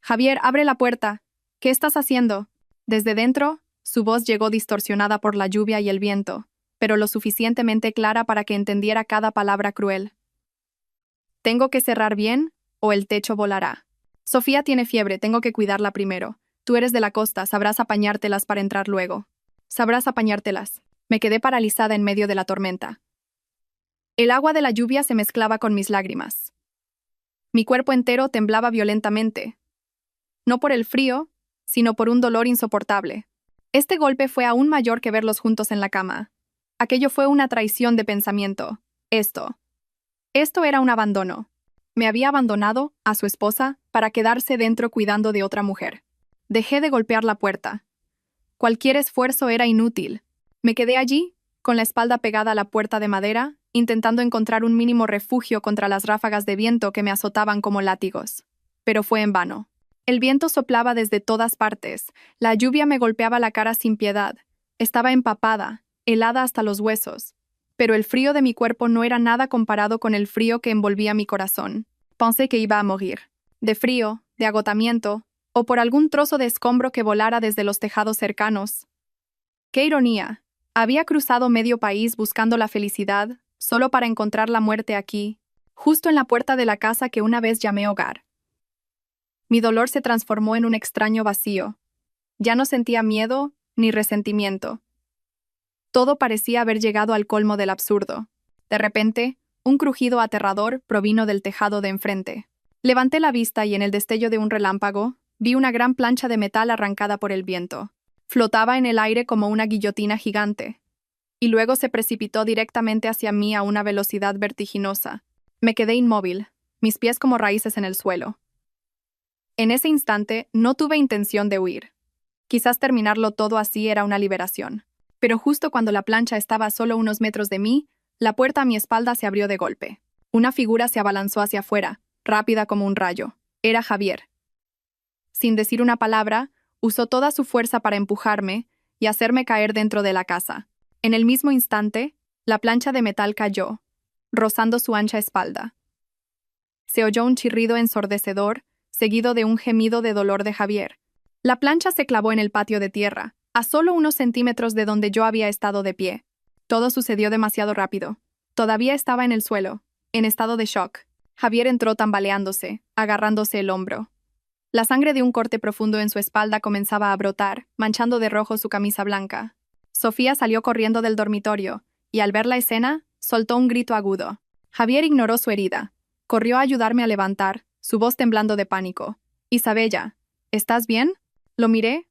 «Javier, abre la puerta. ¿Qué estás haciendo?» Desde dentro, su voz llegó distorsionada por la lluvia y el viento, pero lo suficientemente clara para que entendiera cada palabra cruel. «Tengo que cerrar bien, o el techo volará. Sofía tiene fiebre, tengo que cuidarla primero. Tú eres de la costa, sabrás apañártelas para entrar luego. Sabrás apañártelas». Me quedé paralizada en medio de la tormenta. El agua de la lluvia se mezclaba con mis lágrimas. Mi cuerpo entero temblaba violentamente. No por el frío, sino por un dolor insoportable. Este golpe fue aún mayor que verlos juntos en la cama. Aquello fue una traición de pensamiento. Esto era un abandono. Me había abandonado, a su esposa, para quedarse dentro cuidando de otra mujer. Dejé de golpear la puerta. Cualquier esfuerzo era inútil. Me quedé allí, con la espalda pegada a la puerta de madera, intentando encontrar un mínimo refugio contra las ráfagas de viento que me azotaban como látigos. Pero fue en vano. El viento soplaba desde todas partes, la lluvia me golpeaba la cara sin piedad. Estaba empapada, helada hasta los huesos. Pero el frío de mi cuerpo no era nada comparado con el frío que envolvía mi corazón. Pensé que iba a morir. De frío, de agotamiento, o por algún trozo de escombro que volara desde los tejados cercanos. ¡Qué ironía! Había cruzado medio país buscando la felicidad, solo para encontrar la muerte aquí, justo en la puerta de la casa que una vez llamé hogar. Mi dolor se transformó en un extraño vacío. Ya no sentía miedo ni resentimiento. Todo parecía haber llegado al colmo del absurdo. De repente, un crujido aterrador provino del tejado de enfrente. Levanté la vista y en el destello de un relámpago, vi una gran plancha de metal arrancada por el viento. Flotaba en el aire como una guillotina gigante. Y luego se precipitó directamente hacia mí a una velocidad vertiginosa. Me quedé inmóvil, mis pies como raíces en el suelo. En ese instante, no tuve intención de huir. Quizás terminarlo todo así era una liberación. Pero justo cuando la plancha estaba a solo unos metros de mí, la puerta a mi espalda se abrió de golpe. Una figura se abalanzó hacia afuera, rápida como un rayo. Era Javier. Sin decir una palabra, usó toda su fuerza para empujarme y hacerme caer dentro de la casa. En el mismo instante, la plancha de metal cayó, rozando su ancha espalda. Se oyó un chirrido ensordecedor, seguido de un gemido de dolor de Javier. La plancha se clavó en el patio de tierra, a solo unos centímetros de donde yo había estado de pie. Todo sucedió demasiado rápido. Todavía estaba en el suelo, en estado de shock. Javier entró tambaleándose, agarrándose el hombro. La sangre de un corte profundo en su espalda comenzaba a brotar, manchando de rojo su camisa blanca. Sofía salió corriendo del dormitorio, y al ver la escena, soltó un grito agudo. Javier ignoró su herida. Corrió a ayudarme a levantar, su voz temblando de pánico. «Isabella, ¿estás bien?» Lo miré.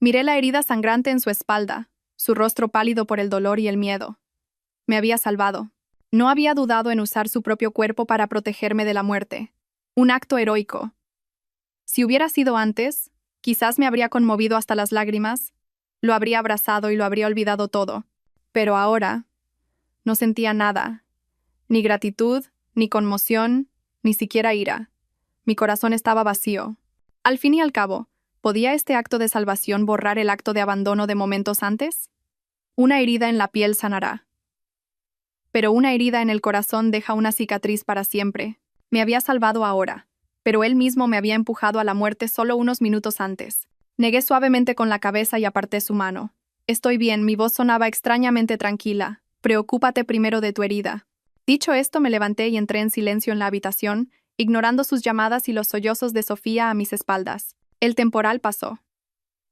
Miré la herida sangrante en su espalda, su rostro pálido por el dolor y el miedo. Me había salvado. No había dudado en usar su propio cuerpo para protegerme de la muerte. Un acto heroico. Si hubiera sido antes, quizás me habría conmovido hasta las lágrimas, lo habría abrazado y lo habría olvidado todo. Pero ahora, no sentía nada. Ni gratitud, ni conmoción, ni siquiera ira. Mi corazón estaba vacío. Al fin y al cabo, ¿podía este acto de salvación borrar el acto de abandono de momentos antes? Una herida en la piel sanará. Pero una herida en el corazón deja una cicatriz para siempre. Me había salvado ahora, pero él mismo me había empujado a la muerte solo unos minutos antes. Negué suavemente con la cabeza y aparté su mano. Estoy bien, mi voz sonaba extrañamente tranquila. Preocúpate primero de tu herida. Dicho esto, me levanté y entré en silencio en la habitación, ignorando sus llamadas y los sollozos de Sofía a mis espaldas. El temporal pasó,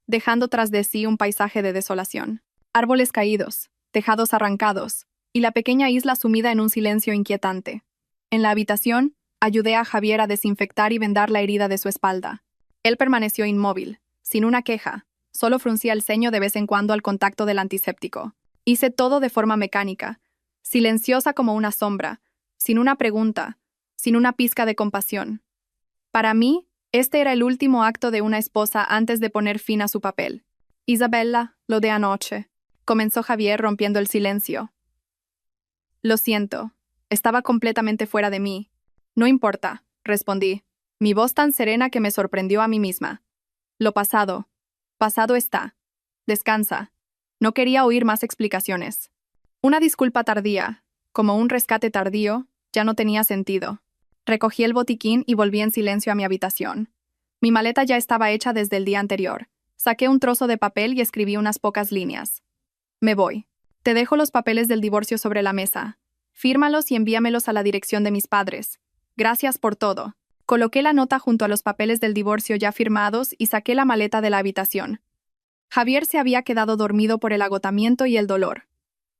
dejando tras de sí un paisaje de desolación. Árboles caídos, tejados arrancados, y la pequeña isla sumida en un silencio inquietante. En la habitación, ayudé a Javier a desinfectar y vendar la herida de su espalda. Él permaneció inmóvil, sin una queja, solo fruncía el ceño de vez en cuando al contacto del antiséptico. Hice todo de forma mecánica, silenciosa como una sombra, sin una pregunta, sin una pizca de compasión. Para mí, este era el último acto de una esposa antes de poner fin a su papel. Isabella, lo de anoche, comenzó Javier rompiendo el silencio. Lo siento, estaba completamente fuera de mí. No importa, respondí, mi voz tan serena que me sorprendió a mí misma. Lo pasado, pasado está. Descansa. No quería oír más explicaciones. Una disculpa tardía, como un rescate tardío, ya no tenía sentido. Recogí el botiquín y volví en silencio a mi habitación. Mi maleta ya estaba hecha desde el día anterior. Saqué un trozo de papel y escribí unas pocas líneas. Me voy. Te dejo los papeles del divorcio sobre la mesa. Fírmalos y envíamelos a la dirección de mis padres. Gracias por todo. Coloqué la nota junto a los papeles del divorcio ya firmados y saqué la maleta de la habitación. Javier se había quedado dormido por el agotamiento y el dolor.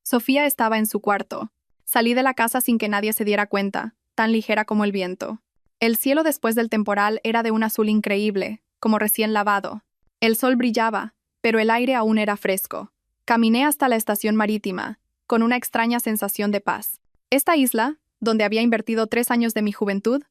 Sofía estaba en su cuarto. Salí de la casa sin que nadie se diera cuenta, tan ligera como el viento. El cielo después del temporal era de un azul increíble, como recién lavado. El sol brillaba, pero el aire aún era fresco. Caminé hasta la estación marítima, con una extraña sensación de paz. Esta isla, donde había invertido 3 años de mi juventud,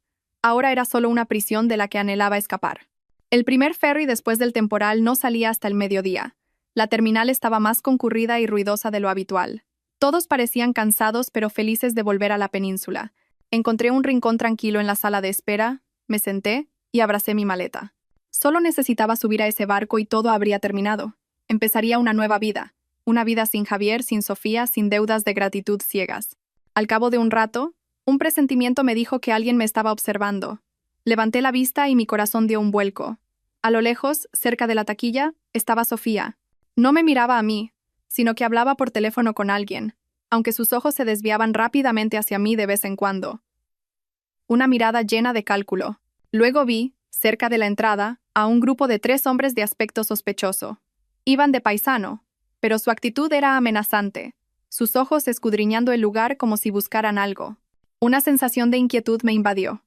ahora era solo una prisión de la que anhelaba escapar. El primer ferry después del temporal no salía hasta el mediodía. La terminal estaba más concurrida y ruidosa de lo habitual. Todos parecían cansados pero felices de volver a la península. Encontré un rincón tranquilo en la sala de espera, me senté y abracé mi maleta. Solo necesitaba subir a ese barco y todo habría terminado. Empezaría una nueva vida. Una vida sin Javier, sin Sofía, sin deudas de gratitud ciegas. Al cabo de un rato, un presentimiento me dijo que alguien me estaba observando. Levanté la vista y mi corazón dio un vuelco. A lo lejos, cerca de la taquilla, estaba Sofía. No me miraba a mí, sino que hablaba por teléfono con alguien, aunque sus ojos se desviaban rápidamente hacia mí de vez en cuando. Una mirada llena de cálculo. Luego vi, cerca de la entrada, a un grupo de 3 hombres de aspecto sospechoso. Iban de paisano, pero su actitud era amenazante, sus ojos escudriñando el lugar como si buscaran algo. Una sensación de inquietud me invadió.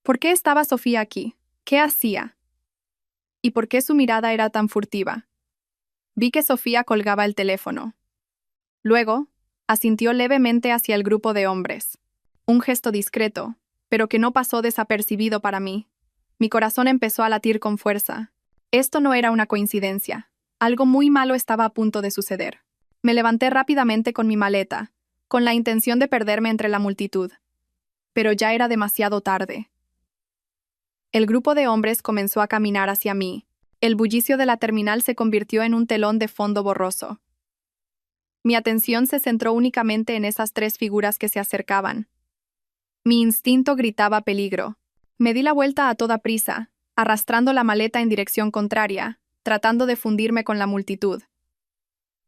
¿Por qué estaba Sofía aquí? ¿Qué hacía? ¿Y por qué su mirada era tan furtiva? Vi que Sofía colgaba el teléfono. Luego, asintió levemente hacia el grupo de hombres. Un gesto discreto, pero que no pasó desapercibido para mí. Mi corazón empezó a latir con fuerza. Esto no era una coincidencia. Algo muy malo estaba a punto de suceder. Me levanté rápidamente con mi maleta, con la intención de perderme entre la multitud. Pero ya era demasiado tarde. El grupo de hombres comenzó a caminar hacia mí. El bullicio de la terminal se convirtió en un telón de fondo borroso. Mi atención se centró únicamente en esas 3 figuras que se acercaban. Mi instinto gritaba peligro. Me di la vuelta a toda prisa, arrastrando la maleta en dirección contraria, tratando de fundirme con la multitud.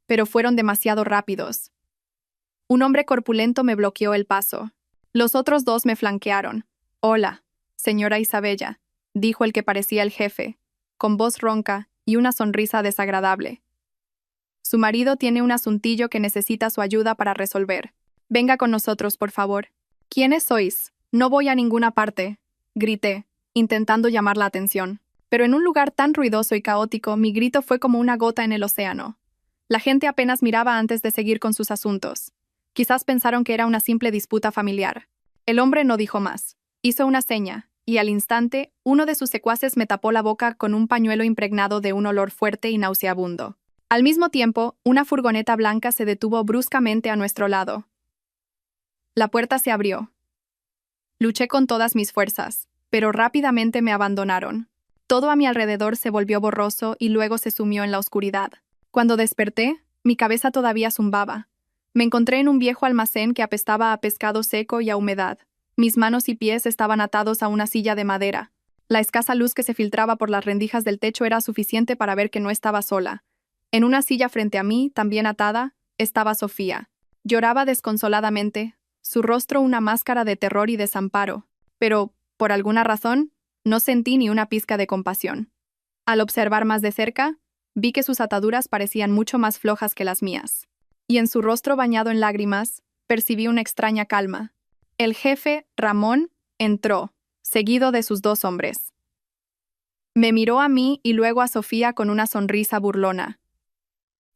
Pero fueron demasiado rápidos. Un hombre corpulento me bloqueó el paso. Los otros 2 me flanquearon. «Hola, señora Isabella», dijo el que parecía el jefe, con voz ronca y una sonrisa desagradable. Su marido tiene un asuntillo que necesita su ayuda para resolver. Venga con nosotros, por favor. ¿Quiénes sois? No voy a ninguna parte, grité, intentando llamar la atención. Pero en un lugar tan ruidoso y caótico, mi grito fue como una gota en el océano. La gente apenas miraba antes de seguir con sus asuntos. Quizás pensaron que era una simple disputa familiar. El hombre no dijo más. Hizo una seña, y al instante, uno de sus secuaces me tapó la boca con un pañuelo impregnado de un olor fuerte y nauseabundo. Al mismo tiempo, una furgoneta blanca se detuvo bruscamente a nuestro lado. La puerta se abrió. Luché con todas mis fuerzas, pero rápidamente me abandonaron. Todo a mi alrededor se volvió borroso y luego se sumió en la oscuridad. Cuando desperté, mi cabeza todavía zumbaba. Me encontré en un viejo almacén que apestaba a pescado seco y a humedad. Mis manos y pies estaban atados a una silla de madera. La escasa luz que se filtraba por las rendijas del techo era suficiente para ver que no estaba sola. En una silla frente a mí, también atada, estaba Sofía. Lloraba desconsoladamente, su rostro una máscara de terror y desamparo, pero, por alguna razón, no sentí ni una pizca de compasión. Al observar más de cerca, vi que sus ataduras parecían mucho más flojas que las mías. Y en su rostro bañado en lágrimas, percibí una extraña calma. El jefe, Ramón, entró, seguido de sus 2 hombres. Me miró a mí y luego a Sofía con una sonrisa burlona.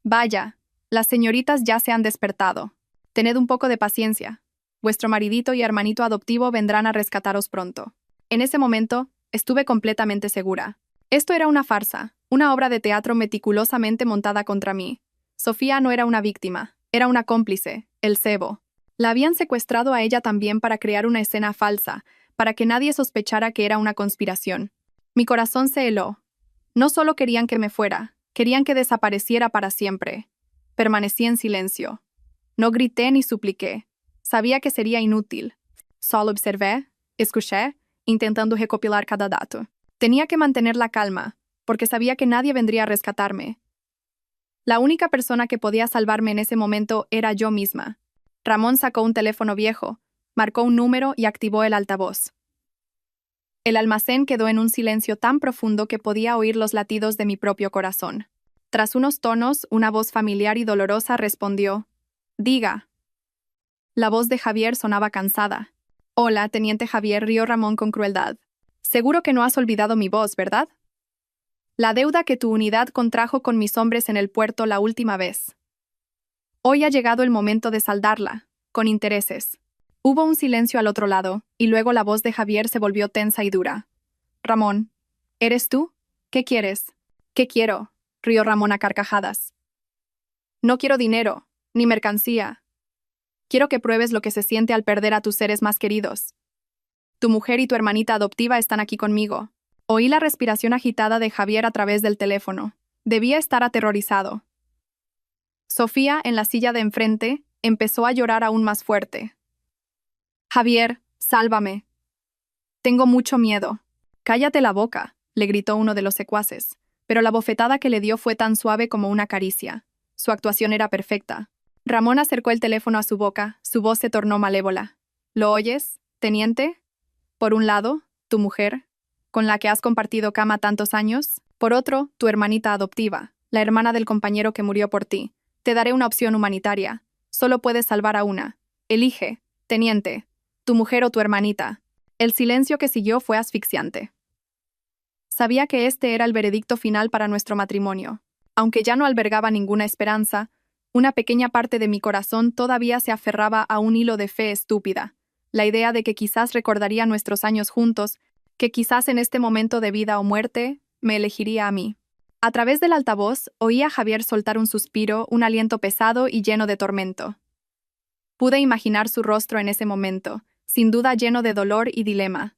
Vaya, las señoritas ya se han despertado. Tened un poco de paciencia. Vuestro maridito y hermanito adoptivo vendrán a rescataros pronto. En ese momento, estuve completamente segura. Esto era una farsa, una obra de teatro meticulosamente montada contra mí. Sofía no era una víctima, era una cómplice, el cebo. La habían secuestrado a ella también para crear una escena falsa, para que nadie sospechara que era una conspiración. Mi corazón se heló. No solo querían que me fuera, querían que desapareciera para siempre. Permanecí en silencio. No grité ni supliqué. Sabía que sería inútil. Solo observé, escuché, intentando recopilar cada dato. Tenía que mantener la calma, porque sabía que nadie vendría a rescatarme. La única persona que podía salvarme en ese momento era yo misma. Ramón sacó un teléfono viejo, marcó un número y activó el altavoz. El almacén quedó en un silencio tan profundo que podía oír los latidos de mi propio corazón. Tras unos tonos, una voz familiar y dolorosa respondió: «Diga». La voz de Javier sonaba cansada. «Hola, teniente Javier», rió Ramón con crueldad. «Seguro que no has olvidado mi voz, ¿verdad? La deuda que tu unidad contrajo con mis hombres en el puerto la última vez. Hoy ha llegado el momento de saldarla, con intereses». Hubo un silencio al otro lado, y luego la voz de Javier se volvió tensa y dura. «Ramón, ¿eres tú? ¿Qué quieres?» «¿Qué quiero?», rió Ramón a carcajadas. «No quiero dinero, ni mercancía. Quiero que pruebes lo que se siente al perder a tus seres más queridos. Tu mujer y tu hermanita adoptiva están aquí conmigo». Oí la respiración agitada de Javier a través del teléfono. Debía estar aterrorizado. Sofía, en la silla de enfrente, empezó a llorar aún más fuerte. «Javier, sálvame. Tengo mucho miedo». «Cállate la boca», le gritó uno de los secuaces, pero la bofetada que le dio fue tan suave como una caricia. Su actuación era perfecta. Ramón acercó el teléfono a su boca, su voz se tornó malévola. «¿Lo oyes, teniente? Por un lado, tu mujer, con la que has compartido cama tantos años. Por otro, tu hermanita adoptiva, la hermana del compañero que murió por ti. Te daré una opción humanitaria. Solo puedes salvar a una. Elige, teniente, tu mujer o tu hermanita». El silencio que siguió fue asfixiante. Sabía que este era el veredicto final para nuestro matrimonio. Aunque ya no albergaba ninguna esperanza, una pequeña parte de mi corazón todavía se aferraba a un hilo de fe estúpida. La idea de que quizás recordaría nuestros años juntos, que quizás en este momento de vida o muerte, me elegiría a mí. A través del altavoz, oí a Javier soltar un suspiro, un aliento pesado y lleno de tormento. Pude imaginar su rostro en ese momento, sin duda lleno de dolor y dilema.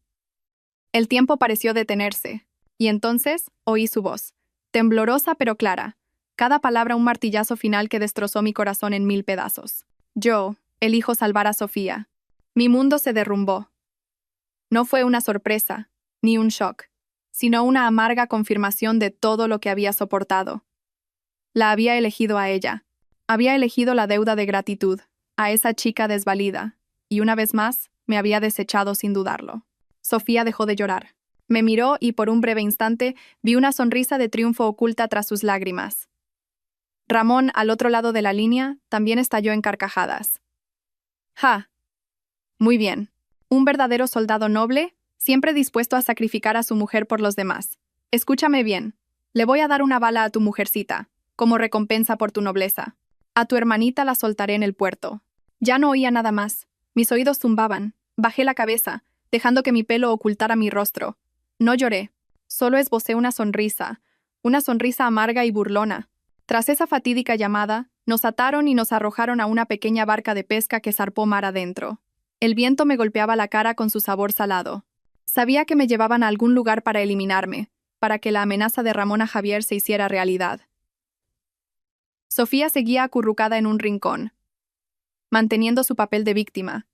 El tiempo pareció detenerse, y entonces oí su voz, temblorosa pero clara, cada palabra un martillazo final que destrozó mi corazón en 1000 pedazos. Yo, elijo salvar a Sofía. Mi mundo se derrumbó. No fue una sorpresa, ni un shock, sino una amarga confirmación de todo lo que había soportado. La había elegido a ella. Había elegido la deuda de gratitud, a esa chica desvalida, y una vez más, me había desechado sin dudarlo. Sofía dejó de llorar. Me miró y por un breve instante vi una sonrisa de triunfo oculta tras sus lágrimas. Ramón, al otro lado de la línea, también estalló en carcajadas. «Ja. Muy bien. Un verdadero soldado noble, siempre dispuesto a sacrificar a su mujer por los demás. Escúchame bien. Le voy a dar una bala a tu mujercita. como recompensa por tu nobleza. A tu hermanita la soltaré en el puerto. Ya no oía nada más. Mis oídos zumbaban. Bajé la cabeza, dejando que mi pelo ocultara mi rostro. No lloré. Solo esbocé una sonrisa amarga y burlona. Tras esa fatídica llamada, nos ataron y nos arrojaron a una pequeña barca de pesca que zarpó mar adentro. El viento me golpeaba la cara con su sabor salado. Sabía que me llevaban a algún lugar para eliminarme, para que la amenaza de Ramona Javier se hiciera realidad. Sofía seguía acurrucada en un rincón, manteniendo su papel de víctima.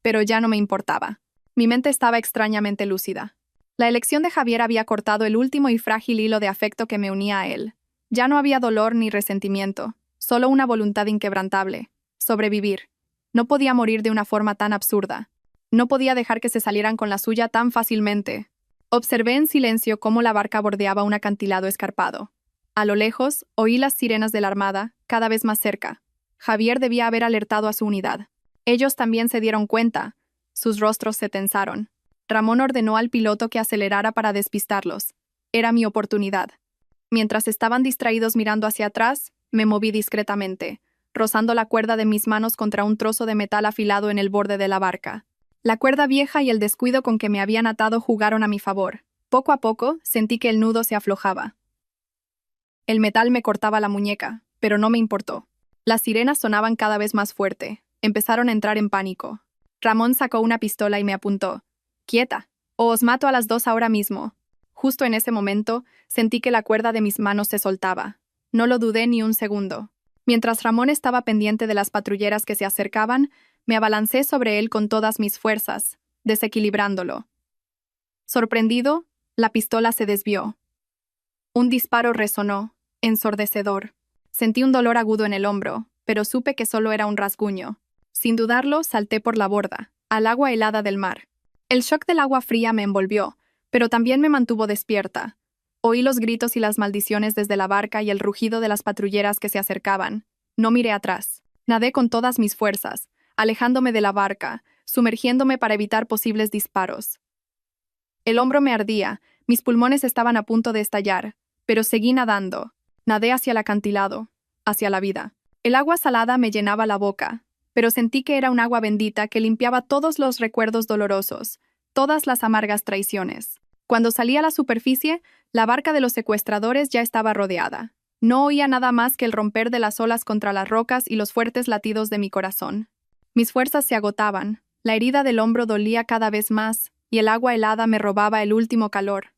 Pero ya no me importaba. Mi mente estaba extrañamente lúcida. La elección de Javier había cortado el último y frágil hilo de afecto que me unía a él. Ya no había dolor ni resentimiento, solo una voluntad inquebrantable. Sobrevivir. No podía morir de una forma tan absurda. No podía dejar que se salieran con la suya tan fácilmente. Observé en silencio cómo la barca bordeaba un acantilado escarpado. A lo lejos, oí las sirenas de la armada, cada vez más cerca. Javier debía haber alertado a su unidad. Ellos también se dieron cuenta. Sus rostros se tensaron. Ramón ordenó al piloto que acelerara para despistarlos. Era mi oportunidad. Mientras estaban distraídos mirando hacia atrás, me moví discretamente, rozando la cuerda de mis manos contra un trozo de metal afilado en el borde de la barca. La cuerda vieja y el descuido con que me habían atado jugaron a mi favor. Poco a poco, sentí que el nudo se aflojaba. El metal me cortaba la muñeca, pero no me importó. Las sirenas sonaban cada vez más fuerte. Empezaron a entrar en pánico. Ramón sacó una pistola y me apuntó. «Quieta, o os mato a las dos ahora mismo». Justo en ese momento, sentí que la cuerda de mis manos se soltaba. No lo dudé ni un segundo. Mientras Ramón estaba pendiente de las patrulleras que se acercaban, me abalancé sobre él con todas mis fuerzas, desequilibrándolo. Sorprendido, la pistola se desvió. Un disparo resonó, ensordecedor. Sentí un dolor agudo en el hombro, pero supe que solo era un rasguño. Sin dudarlo, salté por la borda, al agua helada del mar. El shock del agua fría me envolvió, pero también me mantuvo despierta. Oí los gritos y las maldiciones desde la barca y el rugido de las patrulleras que se acercaban. No miré atrás. Nadé con todas mis fuerzas, alejándome de la barca, sumergiéndome para evitar posibles disparos. El hombro me ardía, mis pulmones estaban a punto de estallar, pero seguí nadando. Nadé hacia el acantilado, hacia la vida. El agua salada me llenaba la boca, pero sentí que era un agua bendita que limpiaba todos los recuerdos dolorosos, todas las amargas traiciones. Cuando salí a la superficie, la barca de los secuestradores ya estaba rodeada. No oía nada más que el romper de las olas contra las rocas y los fuertes latidos de mi corazón. Mis fuerzas se agotaban, la herida del hombro dolía cada vez más, y el agua helada me robaba el último calor.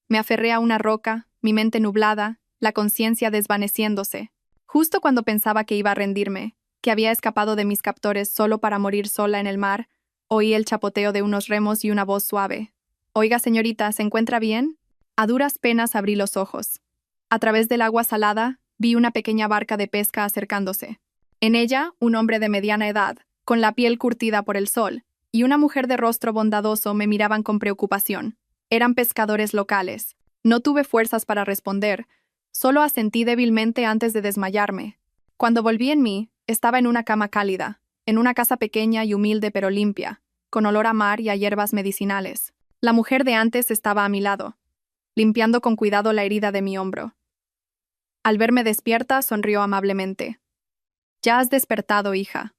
Me aferré a una roca, mi mente nublada, la conciencia desvaneciéndose. Justo cuando pensaba que iba a rendirme, que había escapado de mis captores solo para morir sola en el mar, oí el chapoteo de unos remos y una voz suave. «Oiga, señorita, ¿se encuentra bien?» A duras penas abrí los ojos. A través del agua salada, vi una pequeña barca de pesca acercándose. En ella, un hombre de mediana edad, con la piel curtida por el sol, y una mujer de rostro bondadoso me miraban con preocupación. Eran pescadores locales. No tuve fuerzas para responder, solo asentí débilmente antes de desmayarme. Cuando volví en mí, estaba en una cama cálida, en una casa pequeña y humilde pero limpia, con olor a mar y a hierbas medicinales. La mujer de antes estaba a mi lado, limpiando con cuidado la herida de mi hombro. Al verme despierta, sonrió amablemente. «Ya has despertado, hija.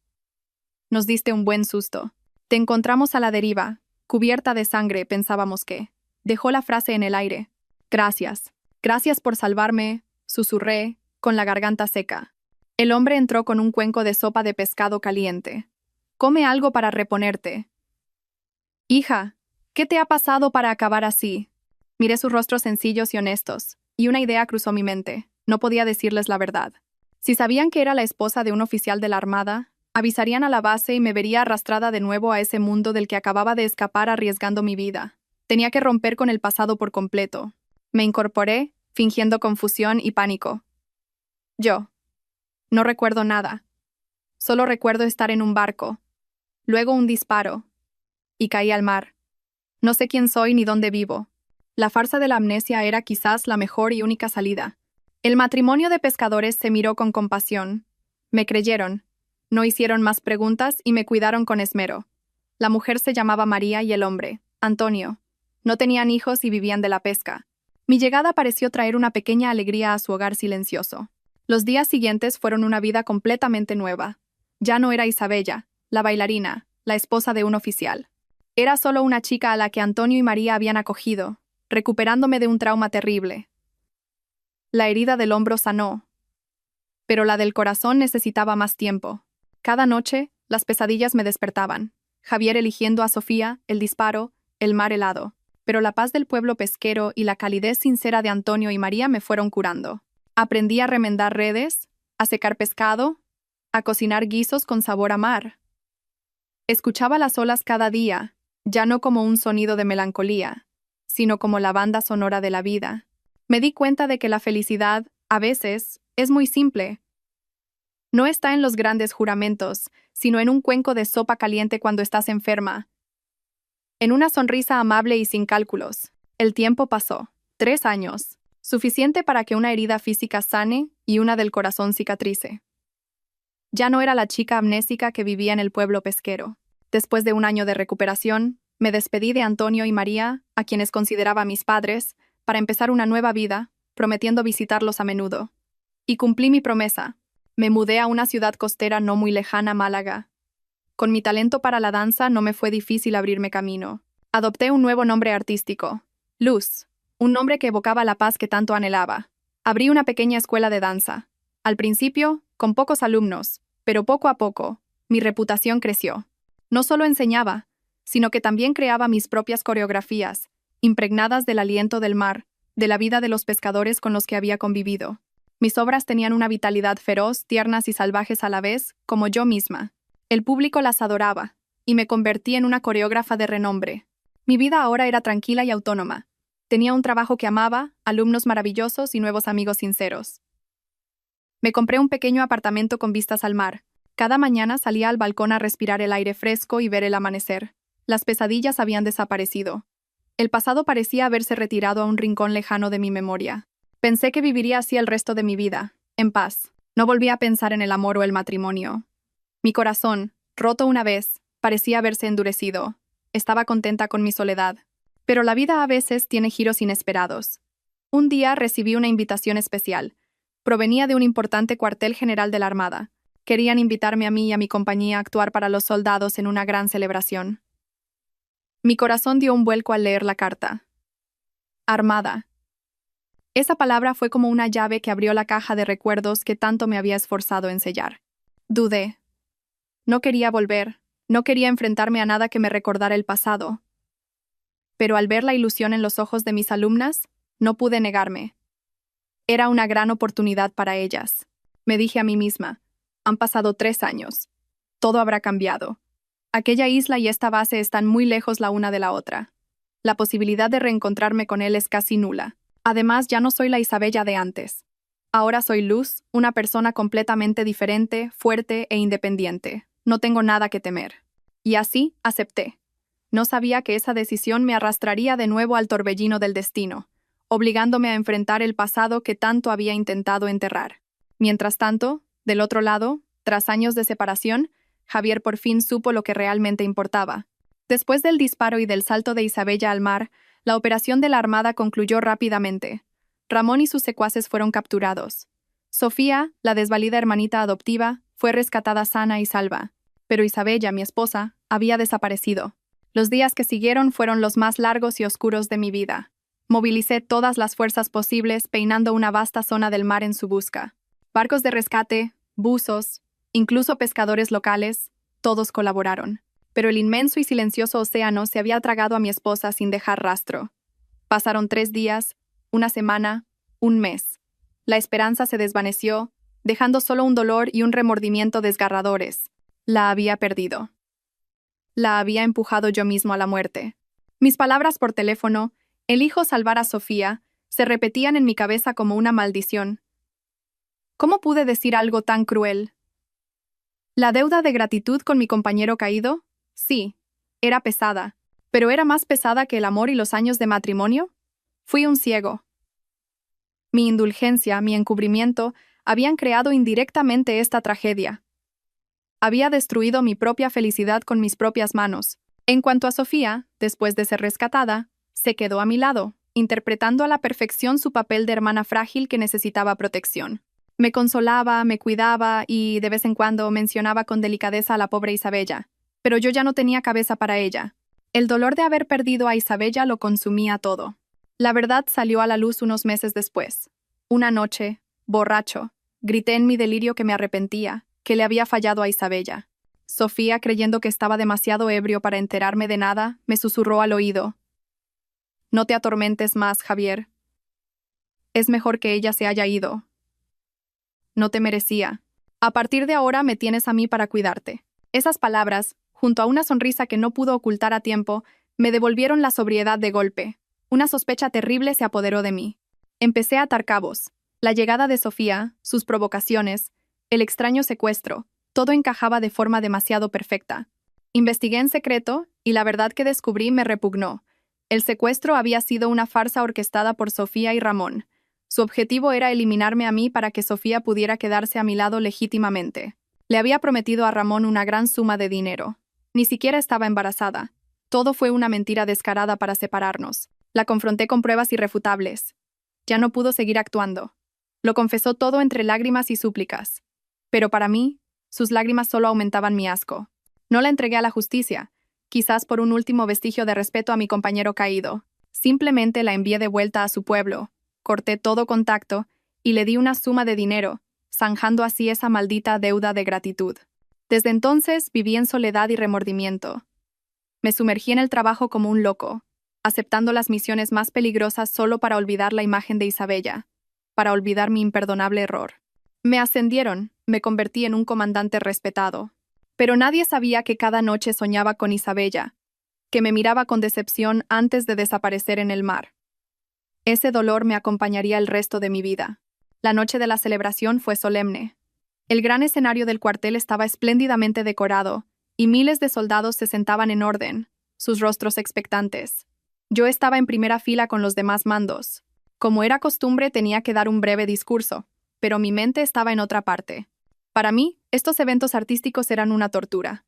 Nos diste un buen susto. Te encontramos a la deriva, cubierta de sangre, pensábamos que». Dejó la frase en el aire. «Gracias. Gracias por salvarme», susurré, con la garganta seca. El hombre entró con un cuenco de sopa de pescado caliente. «Come algo para reponerte». «Hija, ¿qué te ha pasado para acabar así?» Miré sus rostros sencillos y honestos, y una idea cruzó mi mente. No podía decirles la verdad. Si sabían que era la esposa de un oficial de la Armada, avisarían a la base y me vería arrastrada de nuevo a ese mundo del que acababa de escapar arriesgando mi vida. Tenía que romper con el pasado por completo. Me incorporé, fingiendo confusión y pánico. Yo. No recuerdo nada. Solo recuerdo estar en un barco. Luego un disparo. Y caí al mar. No sé quién soy ni dónde vivo. La farsa de la amnesia era quizás la mejor y única salida. El matrimonio de pescadores se miró con compasión. Me creyeron. No hicieron más preguntas y me cuidaron con esmero. La mujer se llamaba María y el hombre, Antonio. No tenían hijos y vivían de la pesca. Mi llegada pareció traer una pequeña alegría a su hogar silencioso. Los días siguientes fueron una vida completamente nueva. Ya no era Isabella, la bailarina, la esposa de un oficial. Era solo una chica a la que Antonio y María habían acogido, recuperándome de un trauma terrible. La herida del hombro sanó, pero la del corazón necesitaba más tiempo. Cada noche, las pesadillas me despertaban. Javier eligiendo a Sofía, el disparo, el mar helado. Pero la paz del pueblo pesquero y la calidez sincera de Antonio y María me fueron curando. Aprendí a remendar redes, a secar pescado, a cocinar guisos con sabor a mar. Escuchaba las olas cada día, ya no como un sonido de melancolía, sino como la banda sonora de la vida. Me di cuenta de que la felicidad, a veces, es muy simple. No está en los grandes juramentos, sino en un cuenco de sopa caliente cuando estás enferma. En una sonrisa amable y sin cálculos. El tiempo pasó. 3 años. Suficiente para que una herida física sane y una del corazón cicatrice. Ya no era la chica amnésica que vivía en el pueblo pesquero. Después de un año de recuperación, me despedí de Antonio y María, a quienes consideraba mis padres, para empezar una nueva vida, prometiendo visitarlos a menudo. Y cumplí mi promesa. Me mudé a una ciudad costera no muy lejana, Málaga. Con mi talento para la danza no me fue difícil abrirme camino. Adopté un nuevo nombre artístico, Luz, un nombre que evocaba la paz que tanto anhelaba. Abrí una pequeña escuela de danza. Al principio, con pocos alumnos, pero poco a poco, mi reputación creció. No solo enseñaba, sino que también creaba mis propias coreografías, impregnadas del aliento del mar, de la vida de los pescadores con los que había convivido. Mis obras tenían una vitalidad feroz, tiernas y salvajes a la vez, como yo misma. El público las adoraba, y me convertí en una coreógrafa de renombre. Mi vida ahora era tranquila y autónoma. Tenía un trabajo que amaba, alumnos maravillosos y nuevos amigos sinceros. Me compré un pequeño apartamento con vistas al mar. Cada mañana salía al balcón a respirar el aire fresco y ver el amanecer. Las pesadillas habían desaparecido. El pasado parecía haberse retirado a un rincón lejano de mi memoria. Pensé que viviría así el resto de mi vida, en paz. No volví a pensar en el amor o el matrimonio. Mi corazón, roto una vez, parecía haberse endurecido. Estaba contenta con mi soledad. Pero la vida a veces tiene giros inesperados. Un día recibí una invitación especial. Provenía de un importante cuartel general de la Armada. Querían invitarme a mí y a mi compañía a actuar para los soldados en una gran celebración. Mi corazón dio un vuelco al leer la carta. Armada. Esa palabra fue como una llave que abrió la caja de recuerdos que tanto me había esforzado en sellar. Dudé. No quería volver, no quería enfrentarme a nada que me recordara el pasado. Pero al ver la ilusión en los ojos de mis alumnas, no pude negarme. Era una gran oportunidad para ellas. Me dije a mí misma, han pasado 3 años. Todo habrá cambiado. Aquella isla y esta base están muy lejos la una de la otra. La posibilidad de reencontrarme con él es casi nula. Además, ya no soy la Isabella de antes. Ahora soy Luz, una persona completamente diferente, fuerte e independiente. No tengo nada que temer. Y así, acepté. No sabía que esa decisión me arrastraría de nuevo al torbellino del destino, obligándome a enfrentar el pasado que tanto había intentado enterrar. Mientras tanto, del otro lado, tras años de separación, Javier por fin supo lo que realmente importaba. Después del disparo y del salto de Isabella al mar, la operación de la Armada concluyó rápidamente. Ramón y sus secuaces fueron capturados. Sofía, la desvalida hermanita adoptiva, fue rescatada sana y salva. Pero Isabella, mi esposa, había desaparecido. Los días que siguieron fueron los más largos y oscuros de mi vida. Movilicé todas las fuerzas posibles peinando una vasta zona del mar en su busca. Barcos de rescate, buzos, incluso pescadores locales, todos colaboraron. Pero el inmenso y silencioso océano se había tragado a mi esposa sin dejar rastro. Pasaron 3 días, una semana, un mes. La esperanza se desvaneció, dejando solo un dolor y un remordimiento desgarradores. La había perdido. La había empujado yo mismo a la muerte. Mis palabras por teléfono, elijo salvar a Sofía, se repetían en mi cabeza como una maldición. ¿Cómo pude decir algo tan cruel? ¿La deuda de gratitud con mi compañero caído? Sí, era pesada, pero ¿era más pesada que el amor y los años de matrimonio? Fui un ciego. Mi indulgencia, mi encubrimiento, habían creado indirectamente esta tragedia. Había destruido mi propia felicidad con mis propias manos. En cuanto a Sofía, después de ser rescatada, se quedó a mi lado. interpretando a la perfección su papel de hermana frágil que necesitaba protección. Me consolaba, me cuidaba y, de vez en cuando, mencionaba con delicadeza a la pobre Isabella. Pero yo ya no tenía cabeza para ella. El dolor de haber perdido a Isabella lo consumía todo. La verdad salió a la luz unos meses después. Una noche, borracho, grité en mi delirio que me arrepentía, que le había fallado a Isabella. Sofía, creyendo que estaba demasiado ebrio para enterarme de nada, me susurró al oído: «No te atormentes más, Javier. Es mejor que ella se haya ido. No te merecía. A partir de ahora me tienes a mí para cuidarte». Esas palabras, junto a una sonrisa que no pudo ocultar a tiempo, me devolvieron la sobriedad de golpe. Una sospecha terrible se apoderó de mí. Empecé a atar cabos. La llegada de Sofía, sus provocaciones, el extraño secuestro, todo encajaba de forma demasiado perfecta. Investigué en secreto, y la verdad que descubrí me repugnó. El secuestro había sido una farsa orquestada por Sofía y Ramón. Su objetivo era eliminarme a mí para que Sofía pudiera quedarse a mi lado legítimamente. Le había prometido a Ramón una gran suma de dinero. Ni siquiera estaba embarazada. Todo fue una mentira descarada para separarnos. La confronté con pruebas irrefutables. Ya no pudo seguir actuando. Lo confesó todo entre lágrimas y súplicas. Pero para mí, sus lágrimas solo aumentaban mi asco. No la entregué a la justicia, quizás por un último vestigio de respeto a mi compañero caído. Simplemente la envié de vuelta a su pueblo, corté todo contacto y le di una suma de dinero, zanjando así esa maldita deuda de gratitud. Desde entonces viví en soledad y remordimiento. Me sumergí en el trabajo como un loco, aceptando las misiones más peligrosas solo para olvidar la imagen de Isabella, para olvidar mi imperdonable error. Me ascendieron, me convertí en un comandante respetado. Pero nadie sabía que cada noche soñaba con Isabella, que me miraba con decepción antes de desaparecer en el mar. Ese dolor me acompañaría el resto de mi vida. La noche de la celebración fue solemne. El gran escenario del cuartel estaba espléndidamente decorado, y miles de soldados se sentaban en orden, sus rostros expectantes. Yo estaba en primera fila con los demás mandos. Como era costumbre, tenía que dar un breve discurso, pero mi mente estaba en otra parte. Para mí, estos eventos artísticos eran una tortura.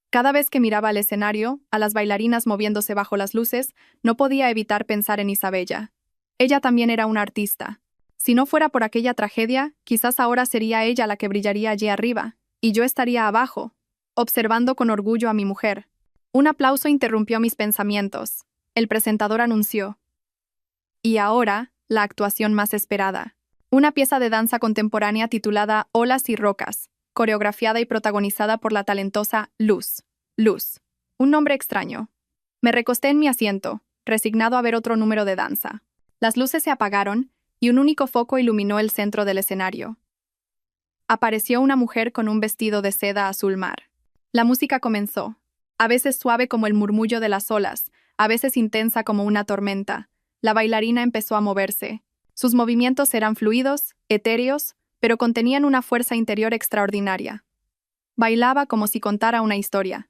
Cada vez que miraba al escenario, a las bailarinas moviéndose bajo las luces, no podía evitar pensar en Isabella. Ella también era una artista. Si no fuera por aquella tragedia, quizás ahora sería ella la que brillaría allí arriba, y yo estaría abajo, observando con orgullo a mi mujer. Un aplauso interrumpió mis pensamientos. El presentador anunció: «Y ahora, la actuación más esperada. Una pieza de danza contemporánea titulada Olas y Rocas, coreografiada y protagonizada por la talentosa Luz. Luz. Un nombre extraño». Me recosté en mi asiento, resignado a ver otro número de danza. Las luces se apagaron, y un único foco iluminó el centro del escenario. Apareció una mujer con un vestido de seda azul mar. La música comenzó, a veces suave como el murmullo de las olas, a veces intensa como una tormenta. La bailarina empezó a moverse. Sus movimientos eran fluidos, etéreos, pero contenían una fuerza interior extraordinaria. Bailaba como si contara una historia,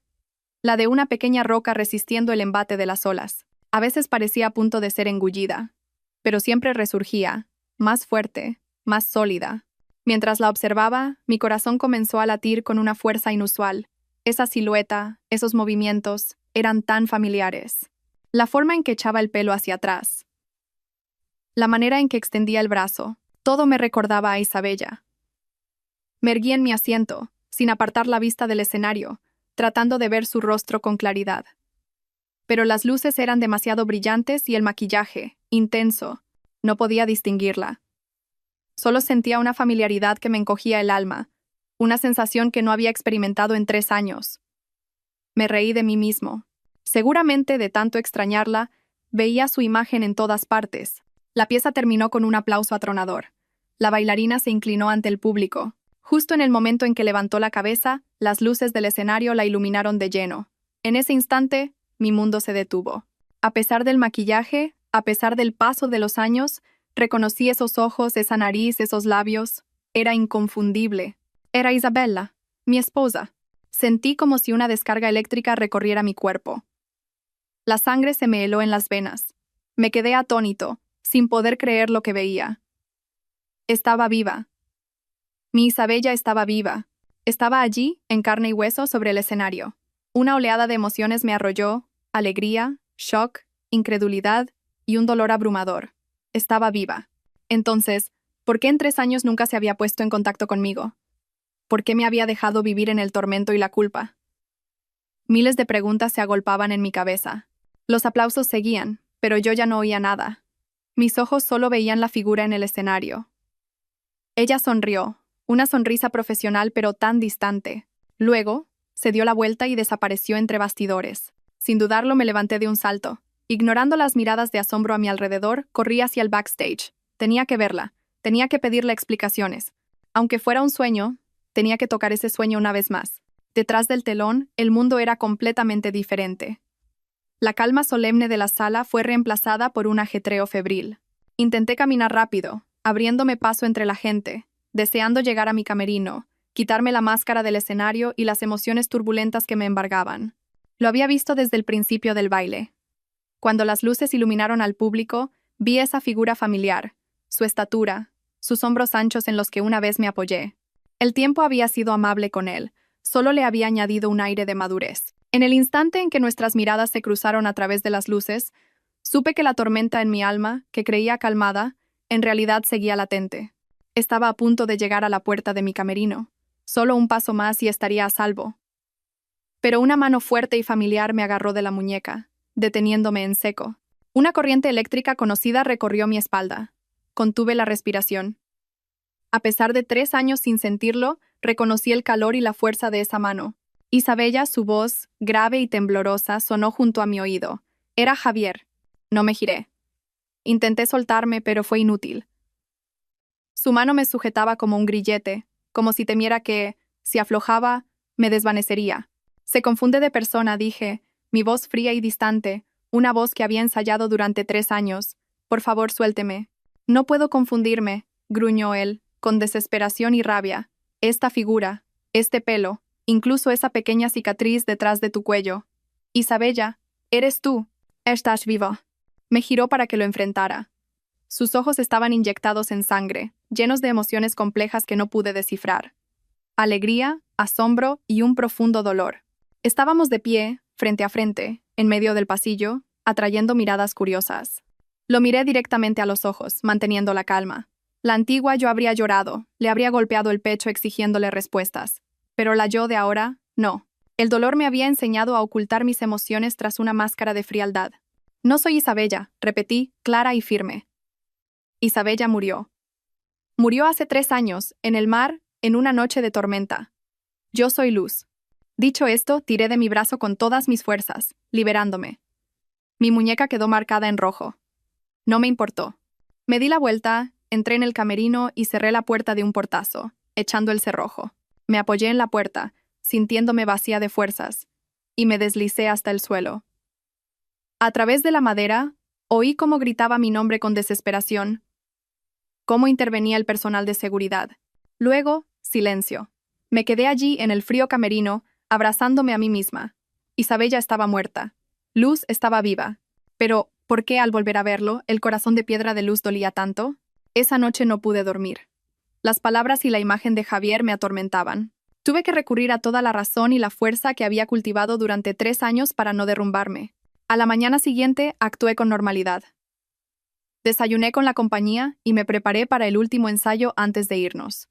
la de una pequeña roca resistiendo el embate de las olas. A veces parecía a punto de ser engullida, pero siempre resurgía, más fuerte, más sólida. Mientras la observaba, mi corazón comenzó a latir con una fuerza inusual. Esa silueta, esos movimientos, eran tan familiares. La forma en que echaba el pelo hacia atrás, la manera en que extendía el brazo, todo me recordaba a Isabella. Me erguí en mi asiento, sin apartar la vista del escenario, tratando de ver su rostro con claridad. Pero las luces eran demasiado brillantes y el maquillaje, intenso, no podía distinguirla. Solo sentía una familiaridad que me encogía el alma, una sensación que no había experimentado en 3 años. Me reí de mí mismo. Seguramente, de tanto extrañarla, veía su imagen en todas partes. La pieza terminó con un aplauso atronador. La bailarina se inclinó ante el público. Justo en el momento en que levantó la cabeza, las luces del escenario la iluminaron de lleno. En ese instante, mi mundo se detuvo. A pesar del maquillaje, a pesar del paso de los años, reconocí esos ojos, esa nariz, esos labios. Era inconfundible. Era Isabella, mi esposa. Sentí como si una descarga eléctrica recorriera mi cuerpo. La sangre se me heló en las venas. Me quedé atónito, sin poder creer lo que veía. Estaba viva. Mi Isabella estaba viva. Estaba allí, en carne y hueso, sobre el escenario. Una oleada de emociones me arrolló: alegría, shock, incredulidad y un dolor abrumador. Estaba viva. Entonces, ¿por qué en 3 años nunca se había puesto en contacto conmigo? ¿Por qué me había dejado vivir en el tormento y la culpa? Miles de preguntas se agolpaban en mi cabeza. Los aplausos seguían, pero yo ya no oía nada. Mis ojos solo veían la figura en el escenario. Ella sonrió, una sonrisa profesional pero tan distante. Luego, se dio la vuelta y desapareció entre bastidores. Sin dudarlo, me levanté de un salto. Ignorando las miradas de asombro a mi alrededor, corrí hacia el backstage. Tenía que verla, tenía que pedirle explicaciones. Aunque fuera un sueño, tenía que tocar ese sueño una vez más. Detrás del telón, el mundo era completamente diferente. La calma solemne de la sala fue reemplazada por un ajetreo febril. Intenté caminar rápido, abriéndome paso entre la gente, deseando llegar a mi camerino, quitarme la máscara del escenario y las emociones turbulentas que me embargaban. Lo había visto desde el principio del baile. Cuando las luces iluminaron al público, vi esa figura familiar, su estatura, sus hombros anchos en los que una vez me apoyé. El tiempo había sido amable con él, solo le había añadido un aire de madurez. En el instante en que nuestras miradas se cruzaron a través de las luces, supe que la tormenta en mi alma, que creía calmada, en realidad seguía latente. Estaba a punto de llegar a la puerta de mi camerino. Solo un paso más y estaría a salvo. Pero una mano fuerte y familiar me agarró de la muñeca, deteniéndome en seco. Una corriente eléctrica conocida recorrió mi espalda. Contuve la respiración. A pesar de 3 años sin sentirlo, reconocí el calor y la fuerza de esa mano. Isabella, su voz, grave y temblorosa, sonó junto a mi oído. Era Javier. No me giré. Intenté soltarme, pero fue inútil. Su mano me sujetaba como un grillete, como si temiera que, si aflojaba, me desvanecería. Se confunde de persona, dije, mi voz fría y distante, una voz que había ensayado durante 3 años. Por favor, suélteme. No puedo confundirme, gruñó él, con desesperación y rabia. Esta figura, este pelo, incluso esa pequeña cicatriz detrás de tu cuello. Isabella, eres tú. Estás viva. Me giró para que lo enfrentara. Sus ojos estaban inyectados en sangre, llenos de emociones complejas que no pude descifrar. Alegría, asombro y un profundo dolor. Estábamos de pie, frente a frente, en medio del pasillo, atrayendo miradas curiosas. Lo miré directamente a los ojos, manteniendo la calma. La antigua yo habría llorado, le habría golpeado el pecho exigiéndole respuestas. Pero la yo de ahora, no. El dolor me había enseñado a ocultar mis emociones tras una máscara de frialdad. No soy Isabella, repetí, clara y firme. Isabella murió. Murió hace 3 años, en el mar, en una noche de tormenta. Yo soy Luz. Dicho esto, tiré de mi brazo con todas mis fuerzas, liberándome. Mi muñeca quedó marcada en rojo. No me importó. Me di la vuelta, entré en el camerino y cerré la puerta de un portazo, echando el cerrojo. Me apoyé en la puerta, sintiéndome vacía de fuerzas, y me deslicé hasta el suelo. A través de la madera, oí cómo gritaba mi nombre con desesperación, cómo intervenía el personal de seguridad. Luego, silencio. Me quedé allí en el frío camerino, abrazándome a mí misma. Isabella estaba muerta. Luz estaba viva. Pero, ¿por qué al volver a verlo, el corazón de piedra de Luz dolía tanto? Esa noche no pude dormir. Las palabras y la imagen de Javier me atormentaban. Tuve que recurrir a toda la razón y la fuerza que había cultivado durante 3 años para no derrumbarme. A la mañana siguiente actué con normalidad. Desayuné con la compañía y me preparé para el último ensayo antes de irnos.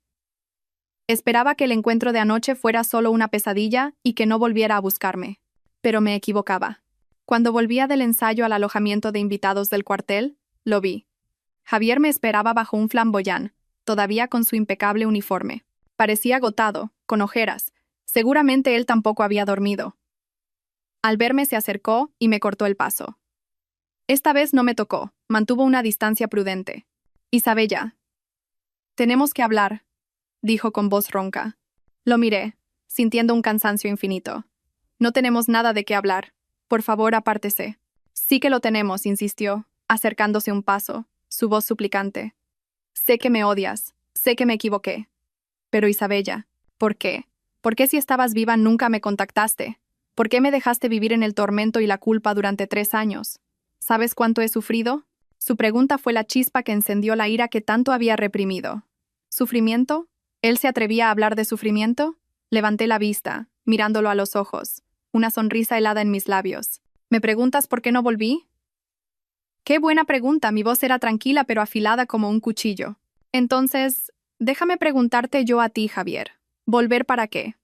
Esperaba que el encuentro de anoche fuera solo una pesadilla y que no volviera a buscarme. Pero me equivocaba. Cuando volvía del ensayo al alojamiento de invitados del cuartel, lo vi. Javier me esperaba bajo un flamboyán, todavía con su impecable uniforme. Parecía agotado, con ojeras. Seguramente él tampoco había dormido. Al verme se acercó y me cortó el paso. Esta vez no me tocó, mantuvo una distancia prudente. Isabella. Tenemos que hablar, dijo con voz ronca. Lo miré, sintiendo un cansancio infinito. No tenemos nada de qué hablar. Por favor, apártese. Sí que lo tenemos, insistió, acercándose un paso, su voz suplicante. Sé que me odias, sé que me equivoqué. Pero Isabella, ¿por qué? ¿Por qué si estabas viva nunca me contactaste? ¿Por qué me dejaste vivir en el tormento y la culpa durante 3 años? ¿Sabes cuánto he sufrido? Su pregunta fue la chispa que encendió la ira que tanto había reprimido. ¿Sufrimiento? ¿Él se atrevía a hablar de sufrimiento? Levanté la vista, mirándolo a los ojos, una sonrisa helada en mis labios. ¿Me preguntas por qué no volví? Qué buena pregunta, mi voz era tranquila pero afilada como un cuchillo. Entonces, déjame preguntarte yo a ti, Javier. ¿Volver para qué?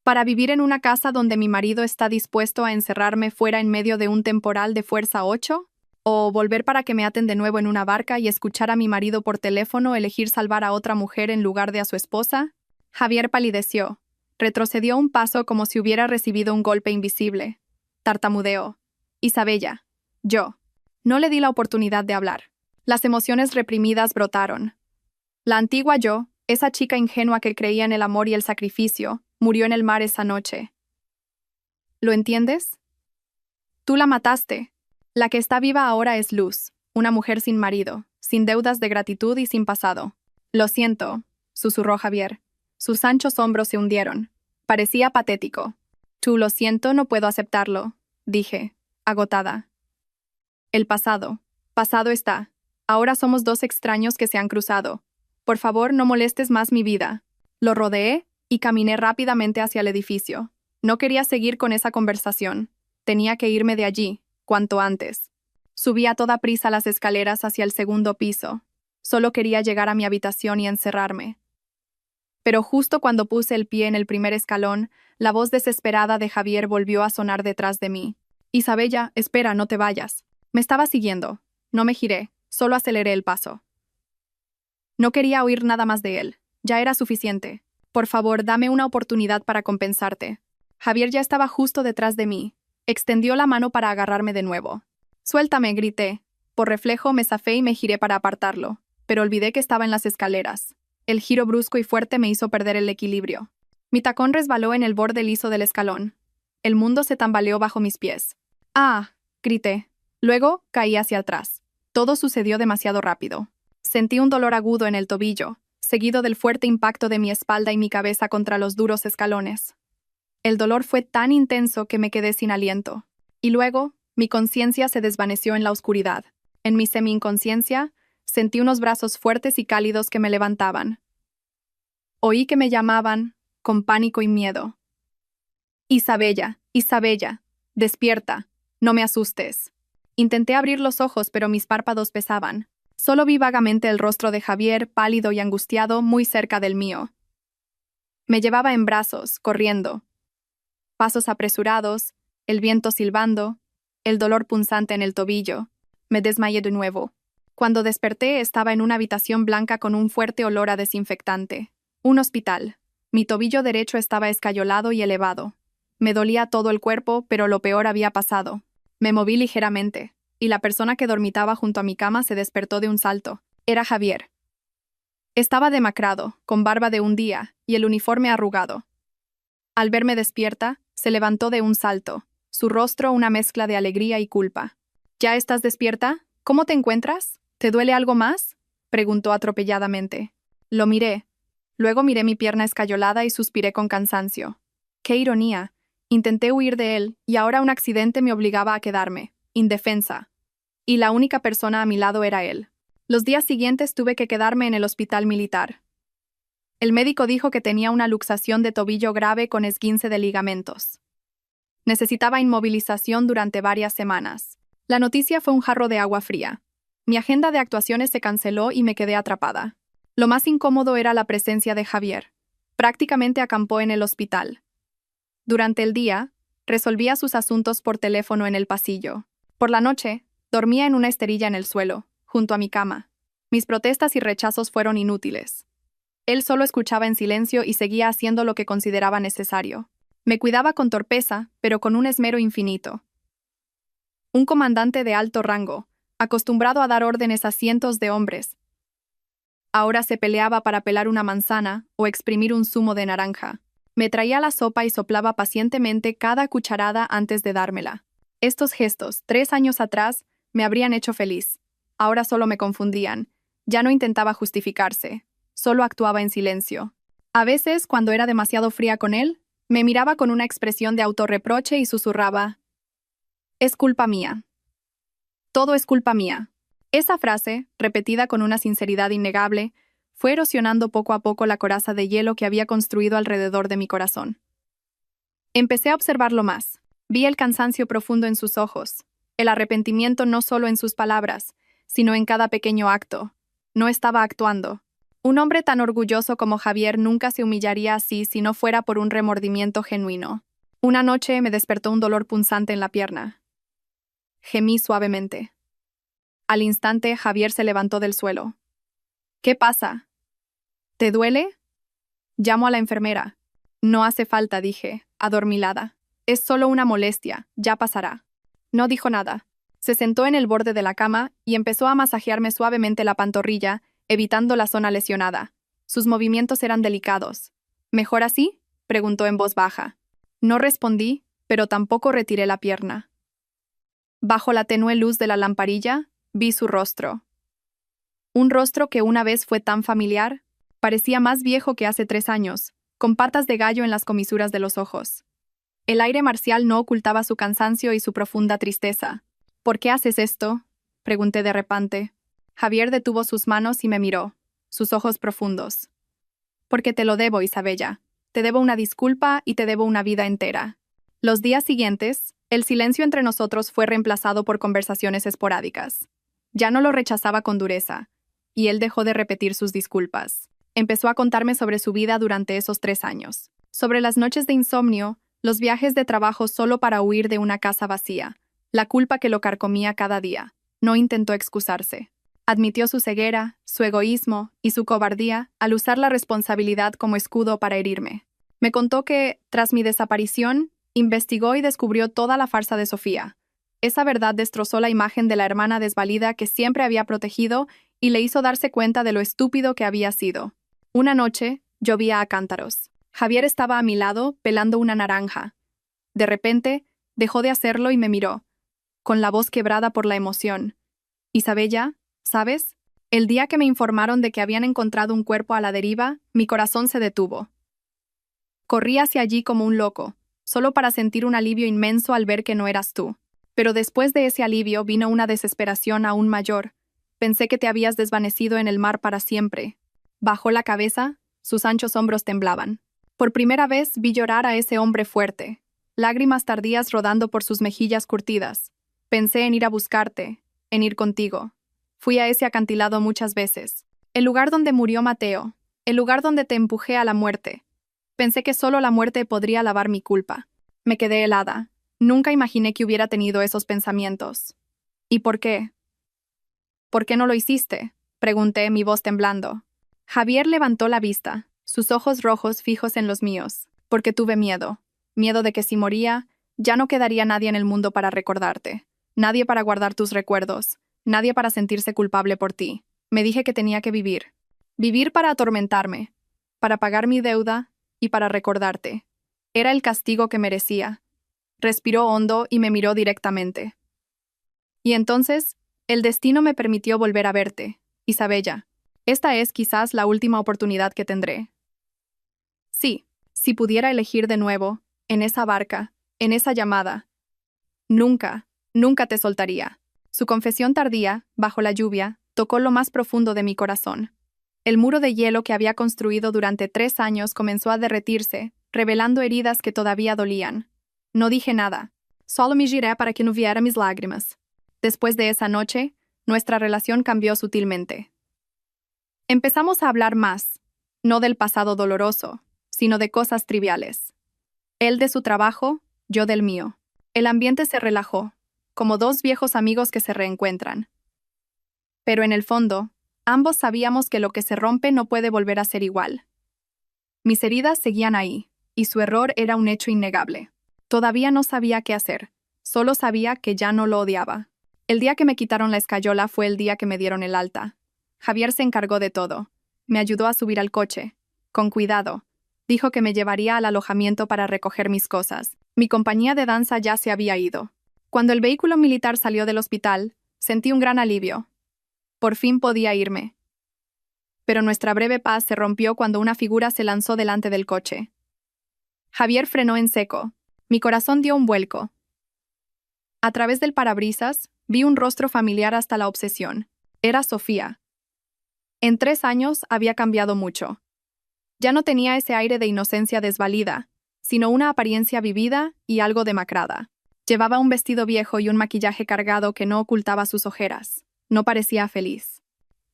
¿Para vivir en una casa donde mi marido está dispuesto a encerrarme fuera en medio de un temporal de fuerza 8? ¿O volver para que me aten de nuevo en una barca y escuchar a mi marido por teléfono elegir salvar a otra mujer en lugar de a su esposa? Javier palideció. Retrocedió un paso como si hubiera recibido un golpe invisible. Tartamudeó. Isabella. Yo. No le di la oportunidad de hablar. Las emociones reprimidas brotaron. La antigua yo, esa chica ingenua que creía en el amor y el sacrificio, murió en el mar esa noche. ¿Lo entiendes? Tú la mataste. La que está viva ahora es Luz, una mujer sin marido, sin deudas de gratitud y sin pasado. Lo siento, susurró Javier. Sus anchos hombros se hundieron. Parecía patético. Tú, lo siento, no puedo aceptarlo, dije, agotada. El pasado. Pasado está. Ahora somos dos extraños que se han cruzado. Por favor, no molestes más mi vida. Lo rodeé y caminé rápidamente hacia el edificio. No quería seguir con esa conversación. Tenía que irme de allí, cuanto antes. Subí a toda prisa las escaleras hacia el segundo piso. Solo quería llegar a mi habitación y encerrarme. Pero justo cuando puse el pie en el primer escalón, la voz desesperada de Javier volvió a sonar detrás de mí. Isabella, espera, no te vayas. Me estaba siguiendo. No me giré, solo aceleré el paso. No quería oír nada más de él. Ya era suficiente. Por favor, dame una oportunidad para compensarte. Javier ya estaba justo detrás de mí. Extendió la mano para agarrarme de nuevo. Suéltame, grité. Por reflejo me zafé y me giré para apartarlo, pero olvidé que estaba en las escaleras. El giro brusco y fuerte me hizo perder el equilibrio. Mi tacón resbaló en el borde liso del escalón. El mundo se tambaleó bajo mis pies. ¡Ah! Grité. Luego caí hacia atrás. Todo sucedió demasiado rápido. Sentí un dolor agudo en el tobillo, seguido del fuerte impacto de mi espalda y mi cabeza contra los duros escalones. El dolor fue tan intenso que me quedé sin aliento. Y luego, mi conciencia se desvaneció en la oscuridad. En mi semi-inconsciencia, sentí unos brazos fuertes y cálidos que me levantaban. Oí que me llamaban, con pánico y miedo. Isabella, Isabella, despierta, no me asustes. Intenté abrir los ojos, pero mis párpados pesaban. Solo vi vagamente el rostro de Javier, pálido y angustiado, muy cerca del mío. Me llevaba en brazos, corriendo. Pasos apresurados, el viento silbando, el dolor punzante en el tobillo. Me desmayé de nuevo. Cuando desperté estaba en una habitación blanca con un fuerte olor a desinfectante. Un hospital. Mi tobillo derecho estaba escayolado y elevado. Me dolía todo el cuerpo, pero lo peor había pasado. Me moví ligeramente, y la persona que dormitaba junto a mi cama se despertó de un salto. Era Javier. Estaba demacrado, con barba de un día, y el uniforme arrugado. Al verme despierta, se levantó de un salto, su rostro una mezcla de alegría y culpa. ¿Ya estás despierta? ¿Cómo te encuentras? ¿Te duele algo más? Preguntó atropelladamente. Lo miré. Luego miré mi pierna escayolada y suspiré con cansancio. ¡Qué ironía! Intenté huir de él, y ahora un accidente me obligaba a quedarme, indefensa. Y la única persona a mi lado era él. Los días siguientes tuve que quedarme en el hospital militar. El médico dijo que tenía una luxación de tobillo grave con esguince de ligamentos. Necesitaba inmovilización durante varias semanas. La noticia fue un jarro de agua fría. Mi agenda de actuaciones se canceló y me quedé atrapada. Lo más incómodo era la presencia de Javier. Prácticamente acampó en el hospital. Durante el día, resolvía sus asuntos por teléfono en el pasillo. Por la noche, dormía en una esterilla en el suelo, junto a mi cama. Mis protestas y rechazos fueron inútiles. Él solo escuchaba en silencio y seguía haciendo lo que consideraba necesario. Me cuidaba con torpeza, pero con un esmero infinito. Un comandante de alto rango, acostumbrado a dar órdenes a cientos de hombres, ahora se peleaba para pelar una manzana o exprimir un zumo de naranja. Me traía la sopa y soplaba pacientemente cada cucharada antes de dármela. Estos gestos, 3 años atrás, me habrían hecho feliz. Ahora solo me confundían. Ya no intentaba justificarse. Solo actuaba en silencio. A veces, cuando era demasiado fría con él, me miraba con una expresión de autorreproche y susurraba: «Es culpa mía. Todo es culpa mía». Esa frase, repetida con una sinceridad innegable, fue erosionando poco a poco la coraza de hielo que había construido alrededor de mi corazón. Empecé a observarlo más. Vi el cansancio profundo en sus ojos, El arrepentimiento no solo en sus palabras, sino en cada pequeño acto. No estaba actuando. Un hombre tan orgulloso como Javier nunca se humillaría así si no fuera por un remordimiento genuino. Una noche me despertó un dolor punzante en la pierna. Gemí suavemente. Al instante, Javier se levantó del suelo. ¿Qué pasa? ¿Te duele? Llamo a la enfermera. No hace falta, dije, adormilada. Es solo una molestia, ya pasará. No dijo nada. Se sentó en el borde de la cama y empezó a masajearme suavemente la pantorrilla, evitando la zona lesionada. Sus movimientos eran delicados. ¿Mejor así?, preguntó en voz baja. No respondí, pero tampoco retiré la pierna. Bajo la tenue luz de la lamparilla, vi su rostro. Un rostro que una vez fue tan familiar, parecía más viejo que hace 3 años, con patas de gallo en las comisuras de los ojos. El aire marcial no ocultaba su cansancio y su profunda tristeza. ¿Por qué haces esto?, pregunté de repente. Javier detuvo sus manos y me miró, sus ojos profundos. Porque te lo debo, Isabella. Te debo una disculpa y te debo una vida entera. Los días siguientes, el silencio entre nosotros fue reemplazado por conversaciones esporádicas. Ya no lo rechazaba con dureza, y él dejó de repetir sus disculpas. Empezó a contarme sobre su vida durante esos 3 años, sobre las noches de insomnio, los viajes de trabajo solo para huir de una casa vacía, la culpa que lo carcomía cada día. No intentó excusarse. Admitió su ceguera, su egoísmo y su cobardía al usar la responsabilidad como escudo para herirme. Me contó que, tras mi desaparición, investigó y descubrió toda la farsa de Sofía. Esa verdad destrozó la imagen de la hermana desvalida que siempre había protegido y le hizo darse cuenta de lo estúpido que había sido. Una noche, llovía a cántaros. Javier estaba a mi lado, pelando una naranja. De repente, dejó de hacerlo y me miró, con la voz quebrada por la emoción. Isabella, ¿sabes? El día que me informaron de que habían encontrado un cuerpo a la deriva, mi corazón se detuvo. Corrí hacia allí como un loco, solo para sentir un alivio inmenso al ver que no eras tú. Pero después de ese alivio vino una desesperación aún mayor. Pensé que te habías desvanecido en el mar para siempre. Bajó la cabeza, sus anchos hombros temblaban. Por primera vez vi llorar a ese hombre fuerte, lágrimas tardías rodando por sus mejillas curtidas. Pensé en ir a buscarte, en ir contigo. Fui a ese acantilado muchas veces. El lugar donde murió Mateo, el lugar donde te empujé a la muerte. Pensé que solo la muerte podría lavar mi culpa. Me quedé helada. Nunca imaginé que hubiera tenido esos pensamientos. ¿Y por qué? ¿Por qué no lo hiciste?, pregunté, mi voz temblando. Javier levantó la vista, sus ojos rojos fijos en los míos. Porque tuve miedo. Miedo de que si moría, ya no quedaría nadie en el mundo para recordarte. Nadie para guardar tus recuerdos. Nadie para sentirse culpable por ti. Me dije que tenía que vivir. Vivir para atormentarme, para pagar mi deuda y para recordarte. Era el castigo que merecía. Respiró hondo y me miró directamente. Y entonces, el destino me permitió volver a verte, Isabella. Esta es quizás la última oportunidad que tendré. Sí, si pudiera elegir de nuevo, en esa barca, en esa llamada. Nunca, nunca te soltaría. Su confesión tardía, bajo la lluvia, tocó lo más profundo de mi corazón. El muro de hielo que había construido durante 3 años comenzó a derretirse, revelando heridas que todavía dolían. No dije nada. Solo me giré para que no viera mis lágrimas. Después de esa noche, nuestra relación cambió sutilmente. Empezamos a hablar más, no del pasado doloroso, sino de cosas triviales. Él de su trabajo, yo del mío. El ambiente se relajó, como 2 viejos amigos que se reencuentran. Pero en el fondo, ambos sabíamos que lo que se rompe no puede volver a ser igual. Mis heridas seguían ahí, y su error era un hecho innegable. Todavía no sabía qué hacer, solo sabía que ya no lo odiaba. El día que me quitaron la escayola fue el día que me dieron el alta. Javier se encargó de todo. Me ayudó a subir al coche. Con cuidado. Dijo que me llevaría al alojamiento para recoger mis cosas. Mi compañía de danza ya se había ido. Cuando el vehículo militar salió del hospital, sentí un gran alivio. Por fin podía irme. Pero nuestra breve paz se rompió cuando una figura se lanzó delante del coche. Javier frenó en seco. Mi corazón dio un vuelco. A través del parabrisas, vi un rostro familiar hasta la obsesión. Era Sofía. En 3 años había cambiado mucho. Ya no tenía ese aire de inocencia desvalida, sino una apariencia vivida y algo demacrada. Llevaba un vestido viejo y un maquillaje cargado que no ocultaba sus ojeras. No parecía feliz.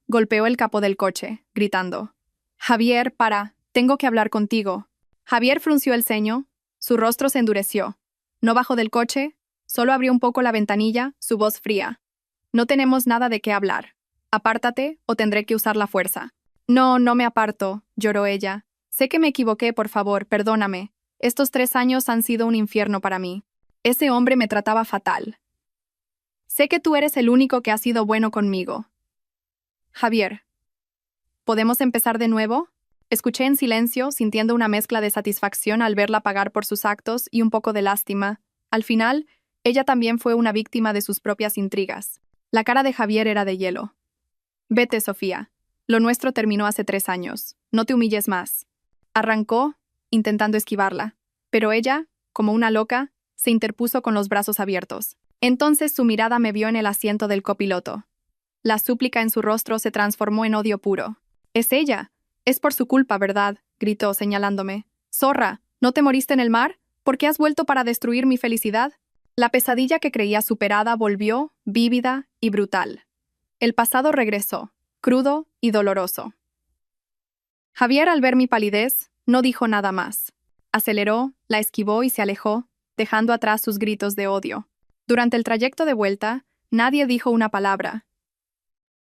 Golpeó el capó del coche, gritando: «Javier, para, tengo que hablar contigo». Javier frunció el ceño, su rostro se endureció. No bajó del coche, solo abrió un poco la ventanilla, su voz fría: «No tenemos nada de qué hablar. Apártate o tendré que usar la fuerza». «No, no me aparto», lloró ella. «Sé que me equivoqué, por favor, perdóname. Estos 3 años han sido un infierno para mí. Ese hombre me trataba fatal. Sé que tú eres el único que ha sido bueno conmigo». «Javier, ¿podemos empezar de nuevo?». Escuché en silencio, sintiendo una mezcla de satisfacción al verla pagar por sus actos y un poco de lástima. Al final, ella también fue una víctima de sus propias intrigas. La cara de Javier era de hielo. «Vete, Sofía. Lo nuestro terminó hace 3 años. No te humilles más». Arrancó, intentando esquivarla, pero ella, como una loca, se interpuso con los brazos abiertos. Entonces su mirada me vio en el asiento del copiloto. La súplica en su rostro se transformó en odio puro. «Es ella. Es por su culpa, ¿verdad?», gritó, señalándome. «Zorra, ¿no te moriste en el mar? ¿Por qué has vuelto para destruir mi felicidad?». La pesadilla que creía superada volvió, vívida y brutal. El pasado regresó, crudo y doloroso. Javier, al ver mi palidez, no dijo nada más. Aceleró, la esquivó y se alejó, dejando atrás sus gritos de odio. Durante el trayecto de vuelta, nadie dijo una palabra.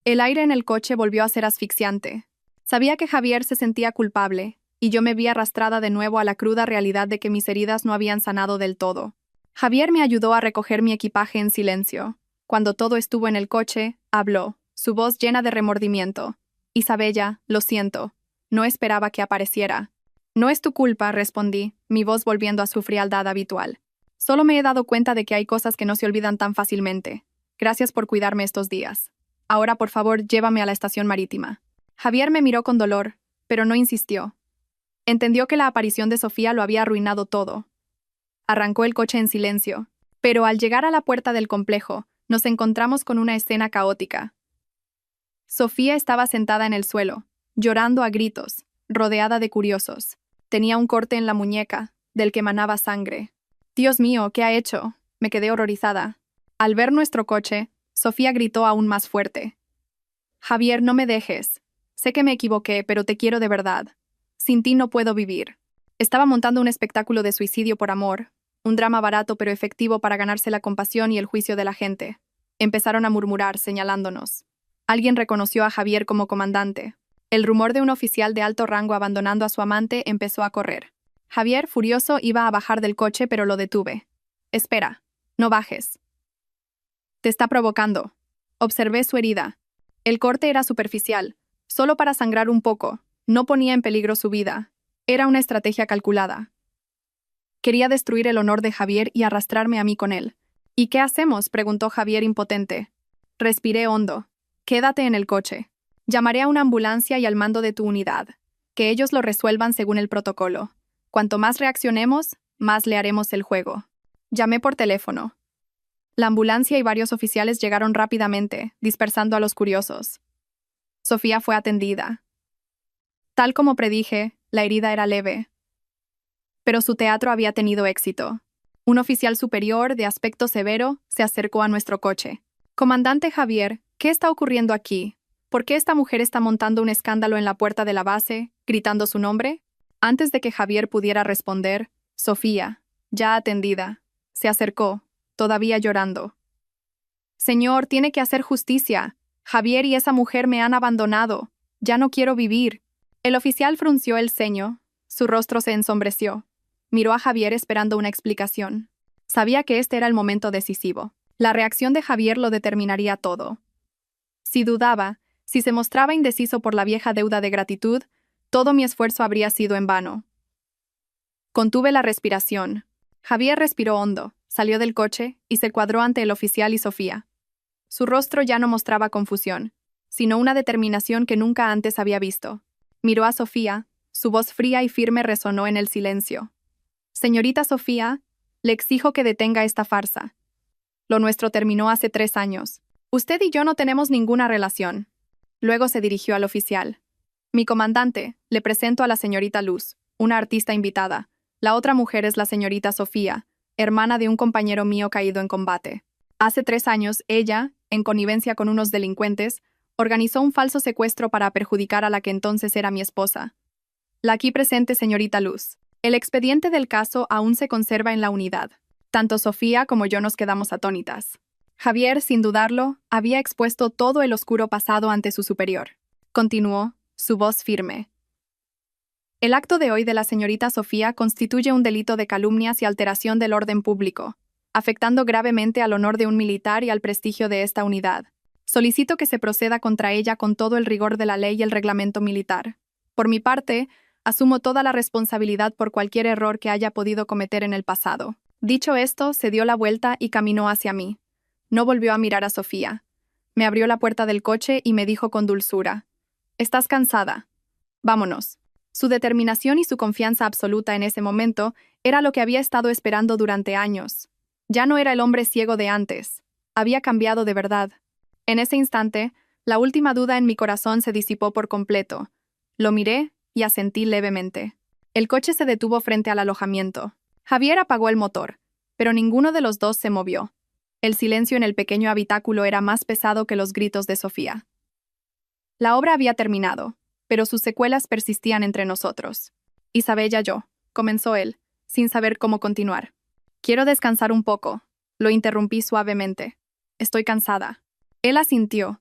El aire en el coche volvió a ser asfixiante. Sabía que Javier se sentía culpable, y yo me vi arrastrada de nuevo a la cruda realidad de que mis heridas no habían sanado del todo. Javier me ayudó a recoger mi equipaje en silencio. Cuando todo estuvo en el coche, habló, su voz llena de remordimiento. «Isabella, lo siento. No esperaba que apareciera». «No es tu culpa», respondí, mi voz volviendo a su frialdad habitual. «Solo me he dado cuenta de que hay cosas que no se olvidan tan fácilmente. Gracias por cuidarme estos días. Ahora, por favor, llévame a la estación marítima». Javier me miró con dolor, pero no insistió. Entendió que la aparición de Sofía lo había arruinado todo. Arrancó el coche en silencio, pero al llegar a la puerta del complejo, nos encontramos con una escena caótica. Sofía estaba sentada en el suelo, llorando a gritos, rodeada de curiosos. Tenía un corte en la muñeca, del que emanaba sangre. «Dios mío, ¿qué ha hecho?», me quedé horrorizada. Al ver nuestro coche, Sofía gritó aún más fuerte. «Javier, no me dejes. Sé que me equivoqué, pero te quiero de verdad. Sin ti no puedo vivir». Estaba montando un espectáculo de suicidio por amor, un drama barato pero efectivo para ganarse la compasión y el juicio de la gente. Empezaron a murmurar, señalándonos. Alguien reconoció a Javier como comandante. El rumor de un oficial de alto rango abandonando a su amante empezó a correr. Javier, furioso, iba a bajar del coche, pero lo detuve. «Espera, no bajes. Te está provocando». Observé su herida. El corte era superficial, solo para sangrar un poco. No ponía en peligro su vida. Era una estrategia calculada. Quería destruir el honor de Javier y arrastrarme a mí con él. «¿Y qué hacemos?», preguntó Javier impotente. Respiré hondo. «Quédate en el coche. Llamaré a una ambulancia y al mando de tu unidad. Que ellos lo resuelvan según el protocolo. Cuanto más reaccionemos, más le haremos el juego». Llamé por teléfono. La ambulancia y varios oficiales llegaron rápidamente, dispersando a los curiosos. Sofía fue atendida. Tal como predije, la herida era leve. Pero su teatro había tenido éxito. Un oficial superior, de aspecto severo, se acercó a nuestro coche. «Comandante Javier, ¿qué está ocurriendo aquí? ¿Por qué esta mujer está montando un escándalo en la puerta de la base, gritando su nombre?». Antes de que Javier pudiera responder, Sofía, ya atendida, se acercó, todavía llorando. «Señor, tiene que hacer justicia. Javier y esa mujer me han abandonado. Ya no quiero vivir». El oficial frunció el ceño, su rostro se ensombreció. Miró a Javier esperando una explicación. Sabía que este era el momento decisivo. La reacción de Javier lo determinaría todo. Si dudaba, si se mostraba indeciso por la vieja deuda de gratitud, todo mi esfuerzo habría sido en vano. Contuve la respiración. Javier respiró hondo, salió del coche y se cuadró ante el oficial y Sofía. Su rostro ya no mostraba confusión, sino una determinación que nunca antes había visto. Miró a Sofía, su voz fría y firme resonó en el silencio. «Señorita Sofía, le exijo que detenga esta farsa. Lo nuestro terminó hace 3 años. Usted y yo no tenemos ninguna relación». Luego se dirigió al oficial. «Mi comandante, le presento a la señorita Luz, una artista invitada. La otra mujer es la señorita Sofía, hermana de un compañero mío caído en combate. Hace 3 años, ella, en connivencia con unos delincuentes, organizó un falso secuestro para perjudicar a la que entonces era mi esposa. La aquí presente señorita Luz. El expediente del caso aún se conserva en la unidad. Tanto Sofía como yo nos quedamos atónitas. Javier, sin dudarlo, había expuesto todo el oscuro pasado ante su superior. Continuó, su voz firme. El acto de hoy de la señorita Sofía constituye un delito de calumnias y alteración del orden público, afectando gravemente al honor de un militar y al prestigio de esta unidad. Solicito que se proceda contra ella con todo el rigor de la ley y el reglamento militar. Por mi parte, asumo toda la responsabilidad por cualquier error que haya podido cometer en el pasado. Dicho esto, se dio la vuelta y caminó hacia mí. No volvió a mirar a Sofía. Me abrió la puerta del coche y me dijo con dulzura: «¿Estás cansada? Vámonos». Su determinación y su confianza absoluta en ese momento era lo que había estado esperando durante años. Ya no era el hombre ciego de antes. Había cambiado de verdad. En ese instante, la última duda en mi corazón se disipó por completo. Lo miré y asentí levemente. El coche se detuvo frente al alojamiento. Javier apagó el motor, pero ninguno de los dos se movió. El silencio en el pequeño habitáculo era más pesado que los gritos de Sofía. La obra había terminado, pero sus secuelas persistían entre nosotros. «Isabella, comenzó él, sin saber cómo continuar. «Quiero descansar un poco», lo interrumpí suavemente. «Estoy cansada». Él asintió.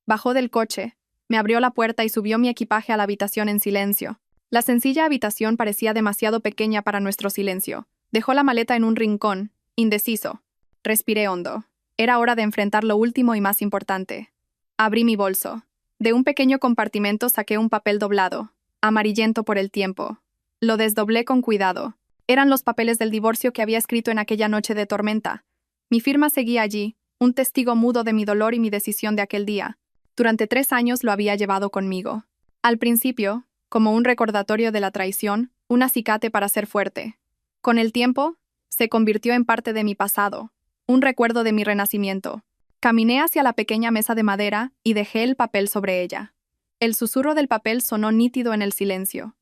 Bajó del coche, me abrió la puerta y subió mi equipaje a la habitación en silencio. La sencilla habitación parecía demasiado pequeña para nuestro silencio. Dejó la maleta en un rincón, indeciso. Respiré hondo. Era hora de enfrentar lo último y más importante. Abrí mi bolso. De un pequeño compartimento saqué un papel doblado, amarillento por el tiempo. Lo desdoblé con cuidado. Eran los papeles del divorcio que había escrito en aquella noche de tormenta. Mi firma seguía allí, un testigo mudo de mi dolor y mi decisión de aquel día. Durante 3 años lo había llevado conmigo. Al principio, como un recordatorio de la traición, un acicate para ser fuerte. Con el tiempo, se convirtió en parte de mi pasado, un recuerdo de mi renacimiento. Caminé hacia la pequeña mesa de madera y dejé el papel sobre ella. El susurro del papel sonó nítido en el silencio.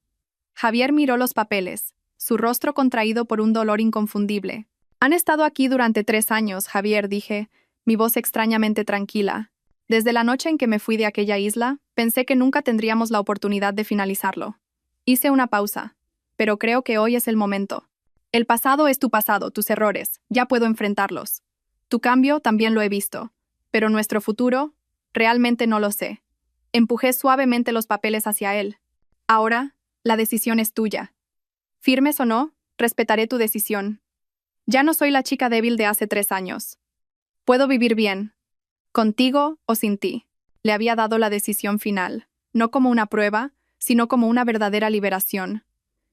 Javier miró los papeles, su rostro contraído por un dolor inconfundible. «Han estado aquí durante 3 años, Javier», dije, mi voz extrañamente tranquila. Desde la noche en que me fui de aquella isla, pensé que nunca tendríamos la oportunidad de finalizarlo. Hice una pausa, pero creo que hoy es el momento. El pasado es tu pasado, tus errores, ya puedo enfrentarlos. Tu cambio también lo he visto, pero nuestro futuro, realmente no lo sé. Empujé suavemente los papeles hacia él. Ahora, la decisión es tuya. Firmes o no, respetaré tu decisión. Ya no soy la chica débil de hace 3 años. Puedo vivir bien, contigo o sin ti. Le había dado la decisión final, no como una prueba, sino como una verdadera liberación.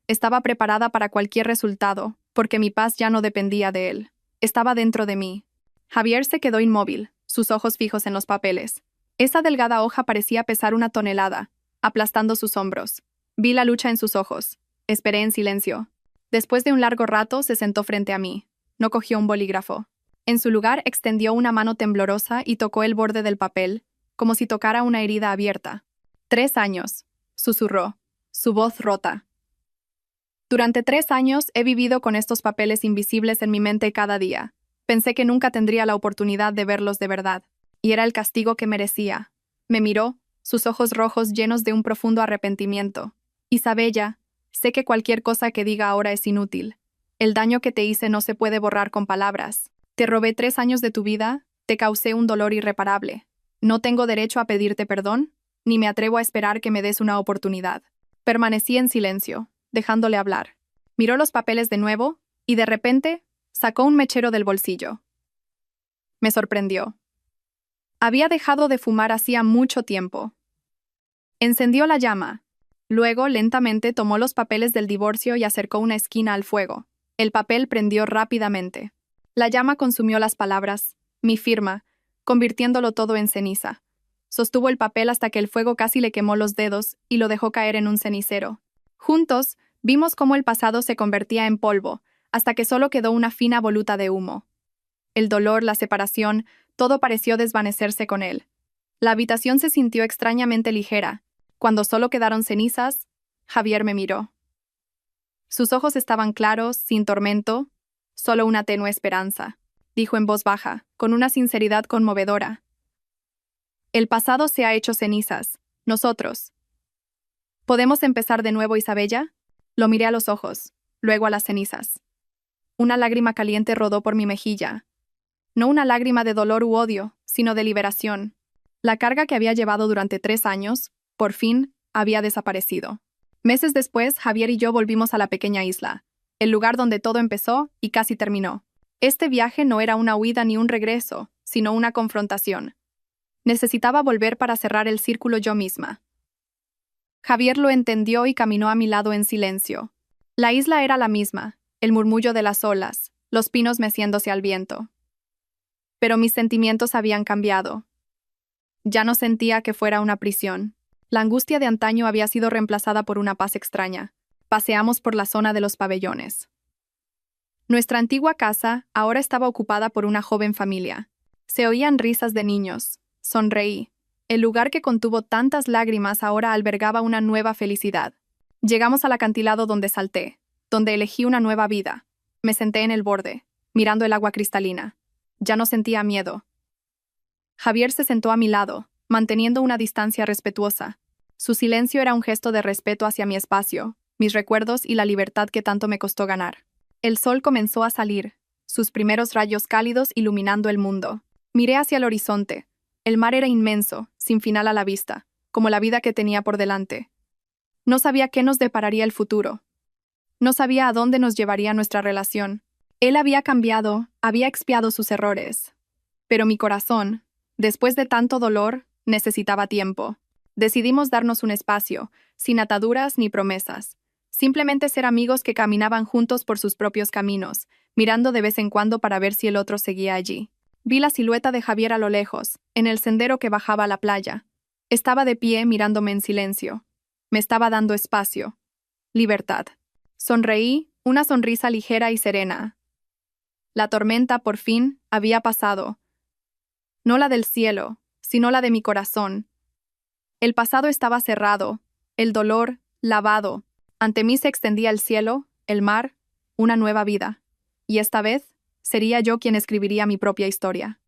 Estaba preparada para cualquier resultado, porque mi paz ya no dependía de él. Estaba dentro de mí. Javier se quedó inmóvil, sus ojos fijos en los papeles. Esa delgada hoja parecía pesar 1 tonelada, aplastando sus hombros. Vi la lucha en sus ojos. Esperé en silencio. Después de un largo rato se sentó frente a mí. No cogió un bolígrafo. En su lugar extendió una mano temblorosa y tocó el borde del papel, como si tocara una herida abierta. 3 años, susurró, su voz rota. Durante 3 años he vivido con estos papeles invisibles en mi mente cada día. Pensé que nunca tendría la oportunidad de verlos de verdad, y era el castigo que merecía. Me miró, sus ojos rojos llenos de un profundo arrepentimiento. «Isabella, sé que cualquier cosa que diga ahora es inútil. El daño que te hice no se puede borrar con palabras. Te robé 3 años de tu vida, te causé un dolor irreparable. No tengo derecho a pedirte perdón, ni me atrevo a esperar que me des una oportunidad». Permanecí en silencio, dejándole hablar. Miró los papeles de nuevo, y de repente, sacó un mechero del bolsillo. Me sorprendió. Había dejado de fumar hacía mucho tiempo. Encendió la llama. Luego, lentamente, tomó los papeles del divorcio y acercó una esquina al fuego. El papel prendió rápidamente. La llama consumió las palabras, mi firma, convirtiéndolo todo en ceniza. Sostuvo el papel hasta que el fuego casi le quemó los dedos y lo dejó caer en un cenicero. Juntos, vimos cómo el pasado se convertía en polvo, hasta que solo quedó una fina voluta de humo. El dolor, la separación, todo pareció desvanecerse con él. La habitación se sintió extrañamente ligera. Cuando solo quedaron cenizas, Javier me miró. Sus ojos estaban claros, sin tormento, Solo una tenue esperanza, dijo en voz baja, con una sinceridad conmovedora. El pasado se ha hecho cenizas. Nosotros. ¿Podemos empezar de nuevo, Isabella? Lo miré a los ojos, luego a las cenizas. Una lágrima caliente rodó por mi mejilla. No una lágrima de dolor u odio, sino de liberación. La carga que había llevado durante 3 años, por fin, había desaparecido. Meses después, Javier y yo volvimos a la pequeña isla, el lugar donde todo empezó y casi terminó. Este viaje no era una huida ni un regreso, sino una confrontación. Necesitaba volver para cerrar el círculo yo misma. Javier lo entendió y caminó a mi lado en silencio. La isla era la misma, el murmullo de las olas, los pinos meciéndose al viento. Pero mis sentimientos habían cambiado. Ya no sentía que fuera una prisión. La angustia de antaño había sido reemplazada por una paz extraña. Paseamos por la zona de los pabellones. Nuestra antigua casa ahora estaba ocupada por una joven familia. Se oían risas de niños. Sonreí. El lugar que contuvo tantas lágrimas ahora albergaba una nueva felicidad. Llegamos al acantilado donde salté, donde elegí una nueva vida. Me senté en el borde, mirando el agua cristalina. Ya no sentía miedo. Javier se sentó a mi lado, manteniendo una distancia respetuosa. Su silencio era un gesto de respeto hacia mi espacio, mis recuerdos y la libertad que tanto me costó ganar. El sol comenzó a salir, sus primeros rayos cálidos iluminando el mundo. Miré hacia el horizonte. El mar era inmenso, sin final a la vista, como la vida que tenía por delante. No sabía qué nos depararía el futuro. No sabía a dónde nos llevaría nuestra relación. Él había cambiado, había expiado sus errores. Pero mi corazón, después de tanto dolor, necesitaba tiempo. Decidimos darnos un espacio, sin ataduras ni promesas. Simplemente ser amigos que caminaban juntos por sus propios caminos, mirando de vez en cuando para ver si el otro seguía allí. Vi la silueta de Javier a lo lejos, en el sendero que bajaba a la playa. Estaba de pie mirándome en silencio. Me estaba dando espacio. Libertad. Sonreí, una sonrisa ligera y serena. La tormenta, por fin, había pasado. No la del cielo, sino la de mi corazón. El pasado estaba cerrado, el dolor, lavado. Ante mí se extendía el cielo, el mar, una nueva vida. Y esta vez, sería yo quien escribiría mi propia historia.